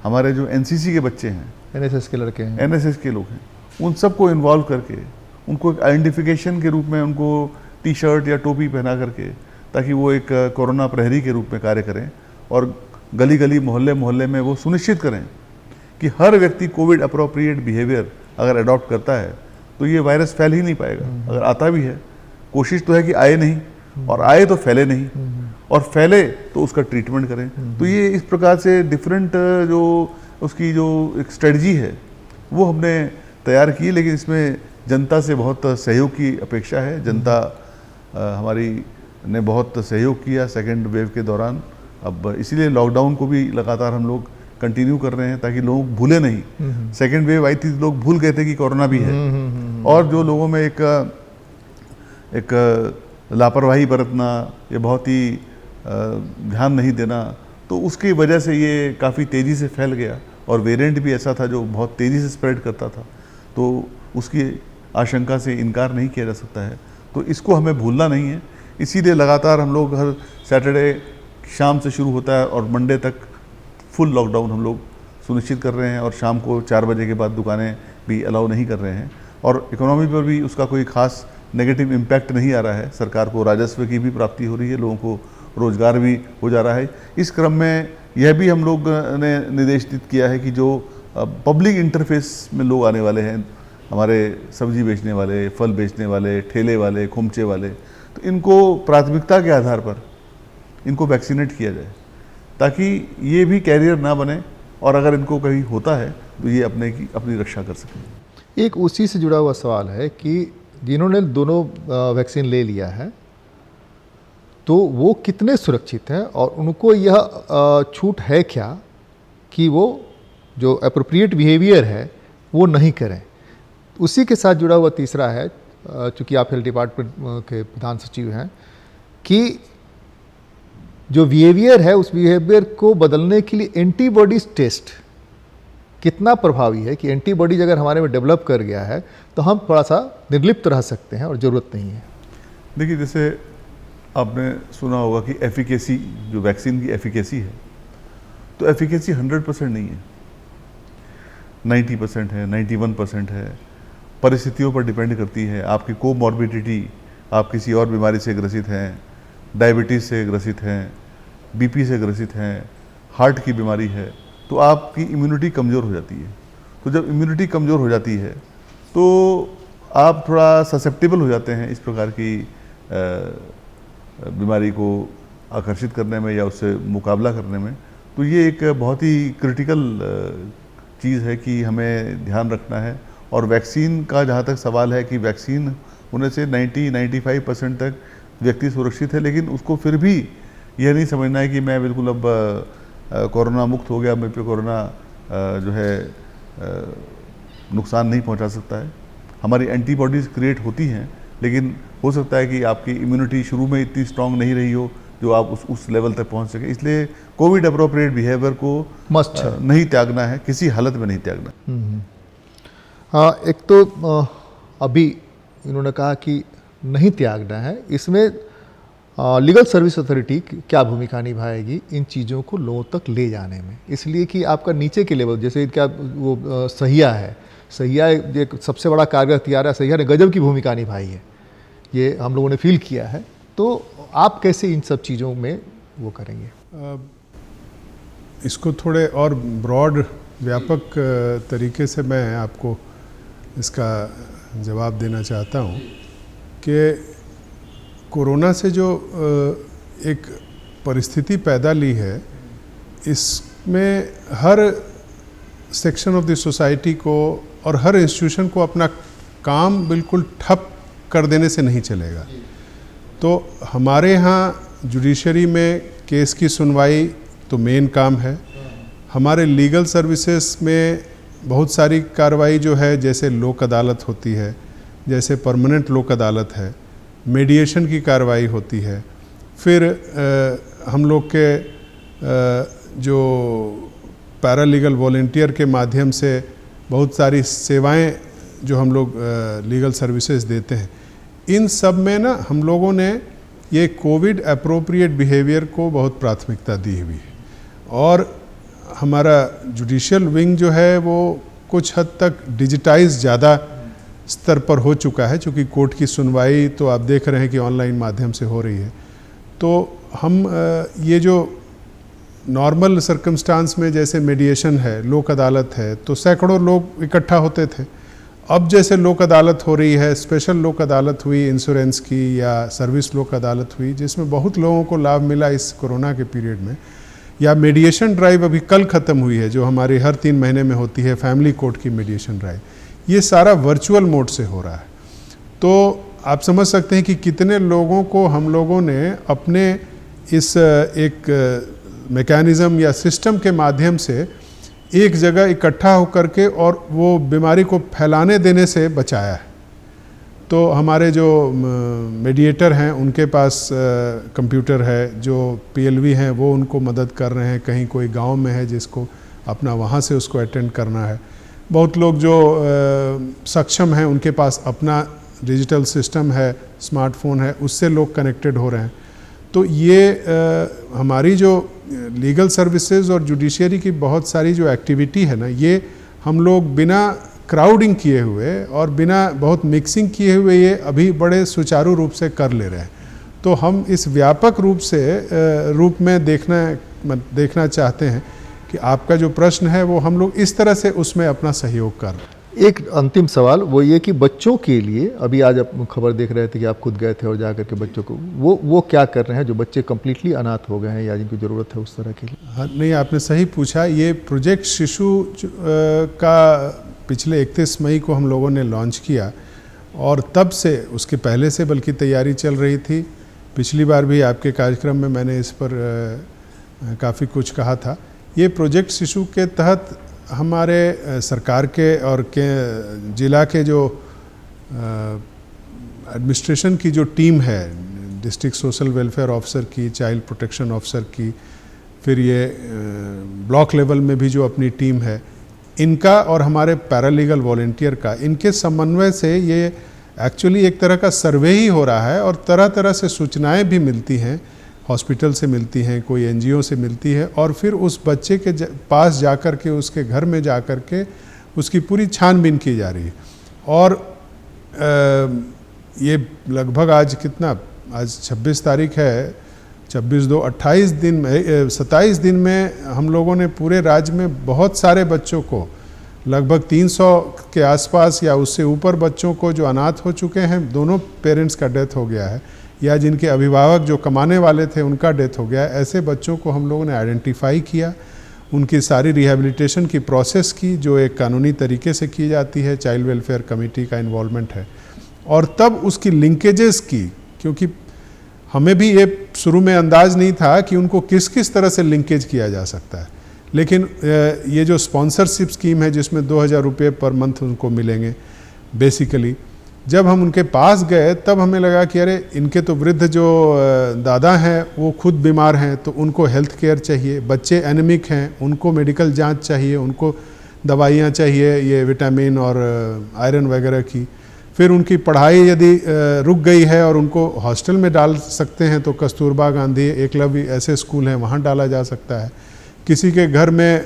हमारे जो NCC के बच्चे हैं, NSS के लड़के हैं, NSS के लोग हैं, उन सबको इन्वॉल्व करके उनको एक आइडेंटिफिकेशन के रूप में उनको टी-शर्ट या टोपी पहना करके, ताकि वो एक कोरोना प्रहरी के रूप में कार्य करें, और गली गली मोहल्ले मोहल्ले में वो सुनिश्चित करें कि हर व्यक्ति कोविड अप्रोप्रिएट बिहेवियर अगर अडॉप्ट करता है तो ये वायरस फैल ही नहीं पाएगा। अगर आता भी है, कोशिश तो है कि आए नहीं, और आए तो फैले नहीं, और फैले तो उसका ट्रीटमेंट करें। तो ये इस प्रकार से डिफरेंट जो उसकी जो एक स्ट्रेटजी है वो हमने तैयार की, लेकिन इसमें जनता से बहुत सहयोग की अपेक्षा है। जनता हमारी ने बहुत सहयोग किया सेकेंड वेव के दौरान। अब इसीलिए लॉकडाउन को भी लगातार हम लोग कंटिन्यू कर रहे हैं ताकि लोग भूले नहीं। सेकेंड वेव आई थी, लोग भूल गए थे कि कोरोना भी है, और जो लोगों में एक लापरवाही बरतना या बहुत ही ध्यान नहीं देना, तो उसकी वजह से ये काफ़ी तेज़ी से फैल गया, और वेरिएंट भी ऐसा था जो बहुत तेज़ी से स्प्रेड करता था, तो उसकी आशंका से इनकार नहीं किया जा सकता है। तो इसको हमें भूलना नहीं है, इसीलिए लगातार हम लोग हर सैटरडे शाम से शुरू होता है और मंडे तक फुल लॉकडाउन हम लोग सुनिश्चित कर रहे हैं, और शाम को 4 बजे के बाद दुकानें भी अलाउ नहीं कर रहे हैं, और इकोनॉमी पर भी उसका कोई खास नेगेटिव इम्पैक्ट नहीं आ रहा है। सरकार को राजस्व की भी प्राप्ति हो रही है, लोगों को रोजगार भी हो जा रहा है। इस क्रम में यह भी हम लोग ने निर्देशित किया है कि जो पब्लिक इंटरफेस में लोग आने वाले हैं, हमारे सब्जी बेचने वाले, फल बेचने वाले, ठेले वाले, खुमचे वाले, तो इनको प्राथमिकता के आधार पर इनको वैक्सीनेट किया जाए ताकि ये भी कैरियर ना बने, और अगर इनको कहीं होता है तो ये अपनी रक्षा कर सकें। एक उसी से जुड़ा हुआ सवाल है कि जिन्होंने दोनों वैक्सीन ले लिया है तो वो कितने सुरक्षित हैं, और उनको यह छूट है क्या कि वो जो अप्रोप्रिएट बिहेवियर है वो नहीं करें। उसी के साथ जुड़ा हुआ तीसरा है, चूँकि आप हेल्थ डिपार्टमेंट के प्रधान सचिव हैं, कि जो बिहेवियर है उस बिहेवियर को बदलने के लिए एंटीबॉडीज टेस्ट कितना प्रभावी है, कि एंटीबॉडीज अगर हमारे में डेवलप कर गया है तो हम थोड़ा सा निर्लिप्त रह सकते हैं और ज़रूरत नहीं है। देखिए, जैसे आपने सुना होगा कि एफिकेसी, जो वैक्सीन की एफिकेसी है, तो एफिकेसी 100% नहीं है, 90% है, 91% है। परिस्थितियों पर डिपेंड करती है। आपकी कोमॉर्बिडिटी, आप किसी और बीमारी से ग्रसित हैं, डायबिटीज़ से ग्रसित हैं, बीपी से ग्रसित हैं, हार्ट की बीमारी है, तो आपकी इम्यूनिटी कमज़ोर हो जाती है। तो जब इम्यूनिटी कमज़ोर हो जाती है तो आप थोड़ा ससेप्टेबल हो जाते हैं इस प्रकार की बीमारी को आकर्षित करने में या उससे मुकाबला करने में। तो ये एक बहुत ही क्रिटिकल चीज़ है कि हमें ध्यान रखना है। और वैक्सीन का जहाँ तक सवाल है कि वैक्सीन होने से 90-95% तक व्यक्ति सुरक्षित है, लेकिन उसको फिर भी यह नहीं समझना है कि मैं बिल्कुल अब कोरोना मुक्त हो गया, मेरे पे कोरोना जो है नुकसान नहीं पहुंचा सकता है। हमारी एंटीबॉडीज़ क्रिएट होती हैं, लेकिन हो सकता है कि आपकी इम्यूनिटी शुरू में इतनी स्ट्रांग नहीं रही हो जो आप उस लेवल तक पहुंच सके। इसलिए कोविड अप्रोप्रिएट बिहेवियर को मस्ट नहीं त्यागना है, किसी हालत में नहीं त्यागना। हाँ, एक तो अभी इन्होंने कहा कि नहीं त्यागना है, इसमें लीगल सर्विस अथॉरिटी क्या भूमिका निभाएगी इन चीज़ों को लोगों तक ले जाने में। इसलिए कि आपका नीचे के लेवल, जैसे क्या वो सहिया है, सहिया एक सबसे बड़ा कारगर हथियार है, सहिया ने गजब की भूमिका निभाई है, ये हम लोगों ने फील किया है। तो आप कैसे इन सब चीज़ों में वो करेंगे? इसको थोड़े और ब्रॉड व्यापक तरीके से मैं आपको इसका जवाब देना चाहता हूँ कि कोरोना से जो एक परिस्थिति पैदा ली है, इसमें हर सेक्शन ऑफ द सोसाइटी को और हर इंस्टीट्यूशन को अपना काम बिल्कुल ठप कर देने से नहीं चलेगा। तो हमारे यहाँ जुडिशरी में केस की सुनवाई तो मेन काम है। हमारे लीगल सर्विसेज में बहुत सारी कार्रवाई जो है, जैसे लोक अदालत होती है, जैसे परमानेंट लोक अदालत है, मीडिएशन की कार्रवाई होती है। फिर हम लोग के जो पैरालीगल वॉलंटियर के माध्यम से बहुत सारी सेवाएं जो हम लोग लीगल सर्विसेज देते हैं, इन सब में ना हम लोगों ने ये कोविड अप्रोप्रिएट बिहेवियर को बहुत प्राथमिकता दी हुई है। और हमारा जुडिशियल विंग जो है वो कुछ हद तक डिजिटाइज ज़्यादा स्तर पर हो चुका है, क्योंकि कोर्ट की सुनवाई तो आप देख रहे हैं कि ऑनलाइन माध्यम से हो रही है। तो हम ये जो नॉर्मल सर्कमस्टांस में जैसे मीडिएशन है, लोक अदालत है, तो सैकड़ों लोग इकट्ठा होते थे। अब जैसे लोक अदालत हो रही है, स्पेशल लोक अदालत हुई इंश्योरेंस की या सर्विस लोक अदालत हुई, जिसमें बहुत लोगों को लाभ मिला इस कोरोना के पीरियड में, या मीडिएशन ड्राइव अभी कल ख़त्म हुई है जो हमारी हर 3 महीने में होती है, फैमिली कोर्ट की मीडिएशन ड्राइव, ये सारा वर्चुअल मोड से हो रहा है। तो आप समझ सकते हैं कि कितने लोगों को हम लोगों ने अपने इस एक मैकेनिज़्म या सिस्टम के माध्यम से एक जगह इकट्ठा होकर के और वो बीमारी को फैलाने देने से बचाया है। तो हमारे जो मीडिएटर हैं उनके पास कंप्यूटर है, जो पीएलवी हैं वो उनको मदद कर रहे हैं, कहीं कोई गांव में है जिसको अपना वहाँ से उसको अटेंड करना है। बहुत लोग जो सक्षम हैं उनके पास अपना डिजिटल सिस्टम है, स्मार्टफोन है, उससे लोग कनेक्टेड हो रहे हैं। तो ये हमारी जो लीगल सर्विसेज और जुडिशरी की बहुत सारी जो एक्टिविटी है ना, ये हम लोग बिना क्राउडिंग किए हुए और बिना बहुत मिक्सिंग किए हुए ये अभी बड़े सुचारू रूप से कर ले रहे हैं। तो हम इस व्यापक रूप में देखना चाहते हैं कि आपका जो प्रश्न है वो हम लोग इस तरह से उसमें अपना सहयोग कर रहे हैं। एक अंतिम सवाल वो ये कि बच्चों के लिए, अभी आज आप खबर देख रहे थे कि आप खुद गए थे और जा करके बच्चों को वो क्या कर रहे हैं जो बच्चे कम्प्लीटली अनाथ हो गए हैं या जिनको ज़रूरत है उस तरह के लिए? हाँ, नहीं, आपने सही पूछा। ये प्रोजेक्ट शिशु का पिछले 31 मई को हम लोगों ने लॉन्च किया और तब से, उसके पहले से बल्कि तैयारी चल रही थी। पिछली बार भी आपके कार्यक्रम में मैंने इस पर काफ़ी कुछ कहा था। ये प्रोजेक्ट शिशु के तहत हमारे सरकार के और जिला के जो एडमिनिस्ट्रेशन की जो टीम है, डिस्ट्रिक्ट सोशल वेलफेयर ऑफिसर की, चाइल्ड प्रोटेक्शन ऑफिसर की, फिर ये ब्लॉक लेवल में भी जो अपनी टीम है, इनका और हमारे पैरालीगल वॉलंटियर का, इनके समन्वय से ये एक्चुअली एक तरह का सर्वे ही हो रहा है और तरह तरह से सूचनाएं भी मिलती हैं, हॉस्पिटल से मिलती हैं, कोई एनजीओ से मिलती है, और फिर उस बच्चे के पास जाकर के, उसके घर में जाकर के उसकी पूरी छानबीन की जा रही है। और ये लगभग आज 26 तारीख है, 27 दिन में हम लोगों ने पूरे राज्य में बहुत सारे बच्चों को, लगभग 300 के आसपास या उससे ऊपर बच्चों को जो अनाथ हो चुके हैं, दोनों पेरेंट्स का डेथ हो गया है, या जिनके अभिभावक जो कमाने वाले थे उनका डेथ हो गया है, ऐसे बच्चों को हम लोगों ने आइडेंटिफाई किया, उनकी सारी रिहैबिलिटेशन की प्रोसेस की जो एक कानूनी तरीके से की जाती है, चाइल्ड वेलफेयर कमेटी का इन्वॉल्वमेंट है, और तब उसकी लिंकेजेस की, क्योंकि हमें भी ये शुरू में अंदाज नहीं था कि उनको किस किस तरह से लिंकेज किया जा सकता है। लेकिन ये जो स्पॉन्सरशिप स्कीम है जिसमें 2000 रुपये पर मंथ उनको मिलेंगे, बेसिकली जब हम उनके पास गए तब हमें लगा कि अरे इनके तो वृद्ध जो दादा हैं वो खुद बीमार हैं, तो उनको हेल्थ केयर चाहिए, बच्चे एनीमिक हैं, उनको मेडिकल जांच चाहिए, उनको दवाइयाँ चाहिए, ये विटामिन और आयरन वगैरह की। फिर उनकी पढ़ाई यदि रुक गई है और उनको हॉस्टल में डाल सकते हैं तो कस्तूरबा गांधी, एकलव्य ऐसे स्कूल हैं, वहाँ डाला जा सकता है। किसी के घर में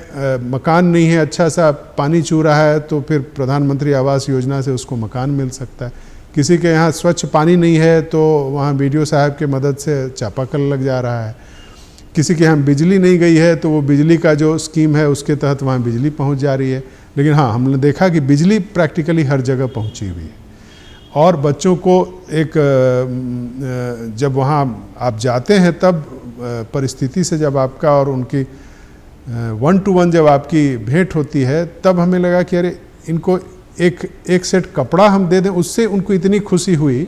मकान नहीं है, अच्छा सा पानी चू रहा है, तो फिर प्रधानमंत्री आवास योजना से उसको मकान मिल सकता है। किसी के यहाँ स्वच्छ पानी नहीं है तो वहाँ बीडीओ साहब के मदद से चापाकल लग जा रहा है। किसी के यहाँ बिजली नहीं गई है तो वो बिजली का जो स्कीम है उसके तहत वहाँ बिजली पहुँच जा रही है। लेकिन हाँ, हमने देखा कि बिजली प्रैक्टिकली हर जगह पहुँची हुई है। और बच्चों को एक जब वहाँ आप जाते हैं तब परिस्थिति से जब आपका और उनकी 1-to-1 जब आपकी भेंट होती है, तब हमें लगा कि अरे इनको एक सेट कपड़ा हम दे दें, उससे उनको इतनी खुशी हुई।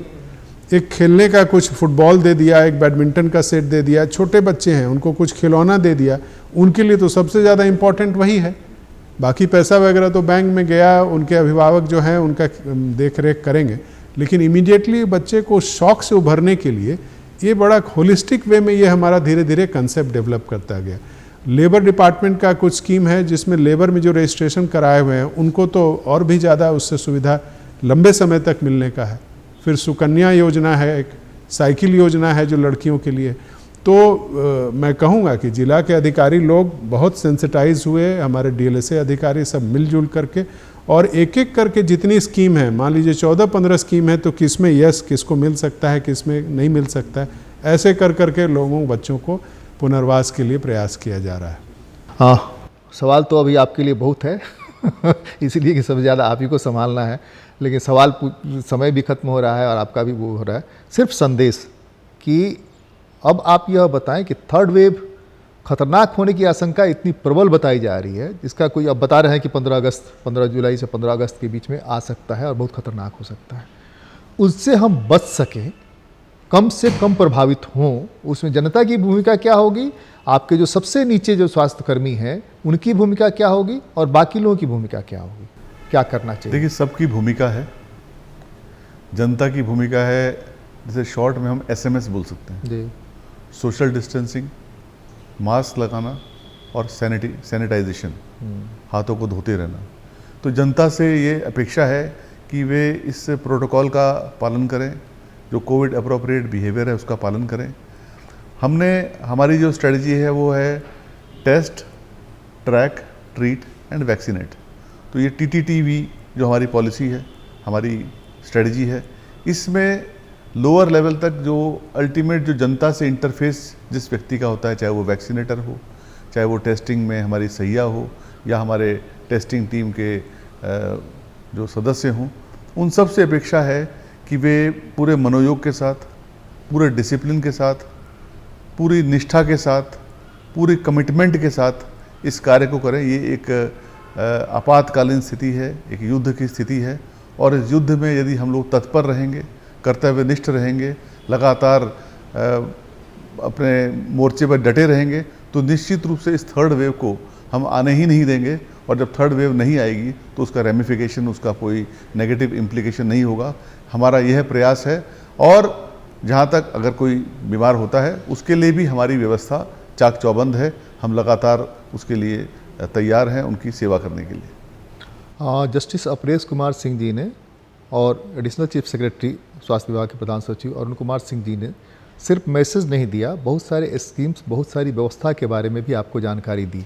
एक खेलने का कुछ फुटबॉल दे दिया, एक बैडमिंटन का सेट दे दिया, छोटे बच्चे हैं उनको कुछ खिलौना दे दिया, उनके लिए तो सबसे ज़्यादा इम्पॉर्टेंट वही है। बाकी पैसा वगैरह तो बैंक में गया, उनके अभिभावक जो हैं उनका देख रेख करेंगे, लेकिन इमीडिएटली बच्चे को शौक से उभरने के लिए ये बड़ा होलिस्टिक वे में ये हमारा धीरे धीरे कंसेप्ट डेवलप करता गया। लेबर डिपार्टमेंट का कुछ स्कीम है जिसमें लेबर में जो रजिस्ट्रेशन कराए हुए हैं उनको तो और भी ज़्यादा उससे सुविधा लंबे समय तक मिलने का है। फिर सुकन्या योजना है, एक साइकिल योजना है जो लड़कियों के लिए। तो मैं कहूँगा कि जिला के अधिकारी लोग बहुत सेंसिटाइज हुए, हमारे डीएलएसए अधिकारी सब मिलजुल करके, और एक एक करके जितनी स्कीम है, मान लीजिए 14-15 स्कीम है, तो किसमें यस किसको मिल सकता है, किसमें नहीं मिल सकता है, ऐसे कर करके लोगों बच्चों को पुनर्वास के लिए प्रयास किया जा रहा है। हाँ, सवाल तो अभी आपके लिए बहुत है इसीलिए कि सबसे ज़्यादा आप ही को संभालना है, लेकिन समय भी खत्म हो रहा है और आपका भी वो हो रहा है। सिर्फ संदेश कि अब आप यह बताएं कि थर्ड वेव खतरनाक होने की आशंका इतनी प्रबल बताई जा रही है, इसका कोई अब बता रहे हैं कि 15 जुलाई से 15 अगस्त के बीच में आ सकता है और बहुत खतरनाक हो सकता है। उससे हम बच सकें, कम से कम प्रभावित हों, उसमें जनता की भूमिका क्या होगी, आपके जो सबसे नीचे जो स्वास्थ्यकर्मी हैं उनकी भूमिका क्या होगी और बाकी लोगों की भूमिका क्या होगी, क्या करना चाहिए? देखिए, सबकी भूमिका है। जनता की भूमिका है, जैसे शॉर्ट में हम SMS बोल सकते हैं जी, सोशल डिस्टेंसिंग, मास्क लगाना और सैनिटाइजेशन, हाथों को धोते रहना। तो जनता से ये अपेक्षा है कि वे इस प्रोटोकॉल का पालन करें, जो कोविड अप्रोप्रिएट बिहेवियर है उसका पालन करें। हमारी जो स्ट्रेटजी है वो है test, track, treat and vaccinate. तो ये TTTV जो हमारी पॉलिसी है, हमारी स्ट्रेटजी है, इसमें लोअर लेवल तक जो अल्टीमेट जो जनता से इंटरफेस जिस व्यक्ति का होता है, चाहे वो वैक्सीनेटर हो, चाहे वो टेस्टिंग में हमारी सैया हो या हमारे टेस्टिंग टीम के जो सदस्य हों, उन सब से अपेक्षा है कि वे पूरे मनोयोग के साथ, पूरे डिसिप्लिन के साथ, पूरी निष्ठा के साथ, पूरी कमिटमेंट के साथ इस कार्य को करें। ये एक आपातकालीन स्थिति है, एक युद्ध की स्थिति है, और इस युद्ध में यदि हम लोग तत्पर रहेंगे, कर्तव्यनिष्ठ रहेंगे, लगातार अपने मोर्चे पर डटे रहेंगे, तो निश्चित रूप से इस थर्ड वेव को हम आने ही नहीं देंगे। और जब थर्ड वेव नहीं आएगी तो उसका रेमिफिकेशन, उसका कोई नेगेटिव इम्प्लीकेशन नहीं होगा। हमारा यह प्रयास है, और जहाँ तक अगर कोई बीमार होता है उसके लिए भी हमारी व्यवस्था चाक चौबंद है। हम लगातार उसके लिए तैयार हैं, उनकी सेवा करने के लिए। जस्टिस अपरेश कुमार सिंह जी ने और एडिशनल चीफ सेक्रेटरी स्वास्थ्य विभाग के प्रधान सचिव अरुण कुमार सिंह जी ने सिर्फ मैसेज नहीं दिया, बहुत सारे स्कीम्स, बहुत सारी व्यवस्था के बारे में भी आपको जानकारी दी।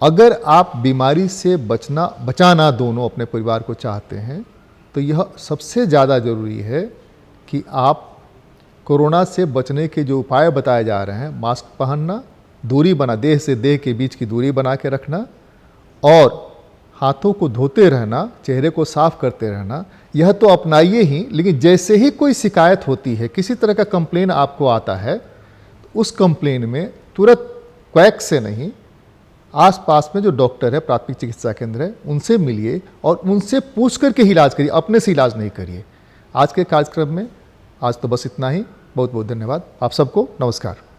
अगर आप बीमारी से बचाना दोनों अपने परिवार को चाहते हैं तो यह सबसे ज़्यादा ज़रूरी है कि आप कोरोना से बचने के जो उपाय बताए जा रहे हैं, मास्क पहनना, दूरी बना, देह से देह के बीच की दूरी बना के रखना और हाथों को धोते रहना, चेहरे को साफ करते रहना, यह तो अपनाइए ही। लेकिन जैसे ही कोई शिकायत होती है, किसी तरह का कंप्लेन आपको आता है, तो उस कंप्लेन में तुरंत क्वैक से नहीं, आसपास में जो डॉक्टर है, प्राथमिक चिकित्सा केंद्र है, उनसे मिलिए और उनसे पूछ करके ही इलाज करिए, अपने से इलाज नहीं करिए। आज के कार्यक्रम में आज तो बस इतना ही। बहुत बहुत धन्यवाद आप सबको। नमस्कार।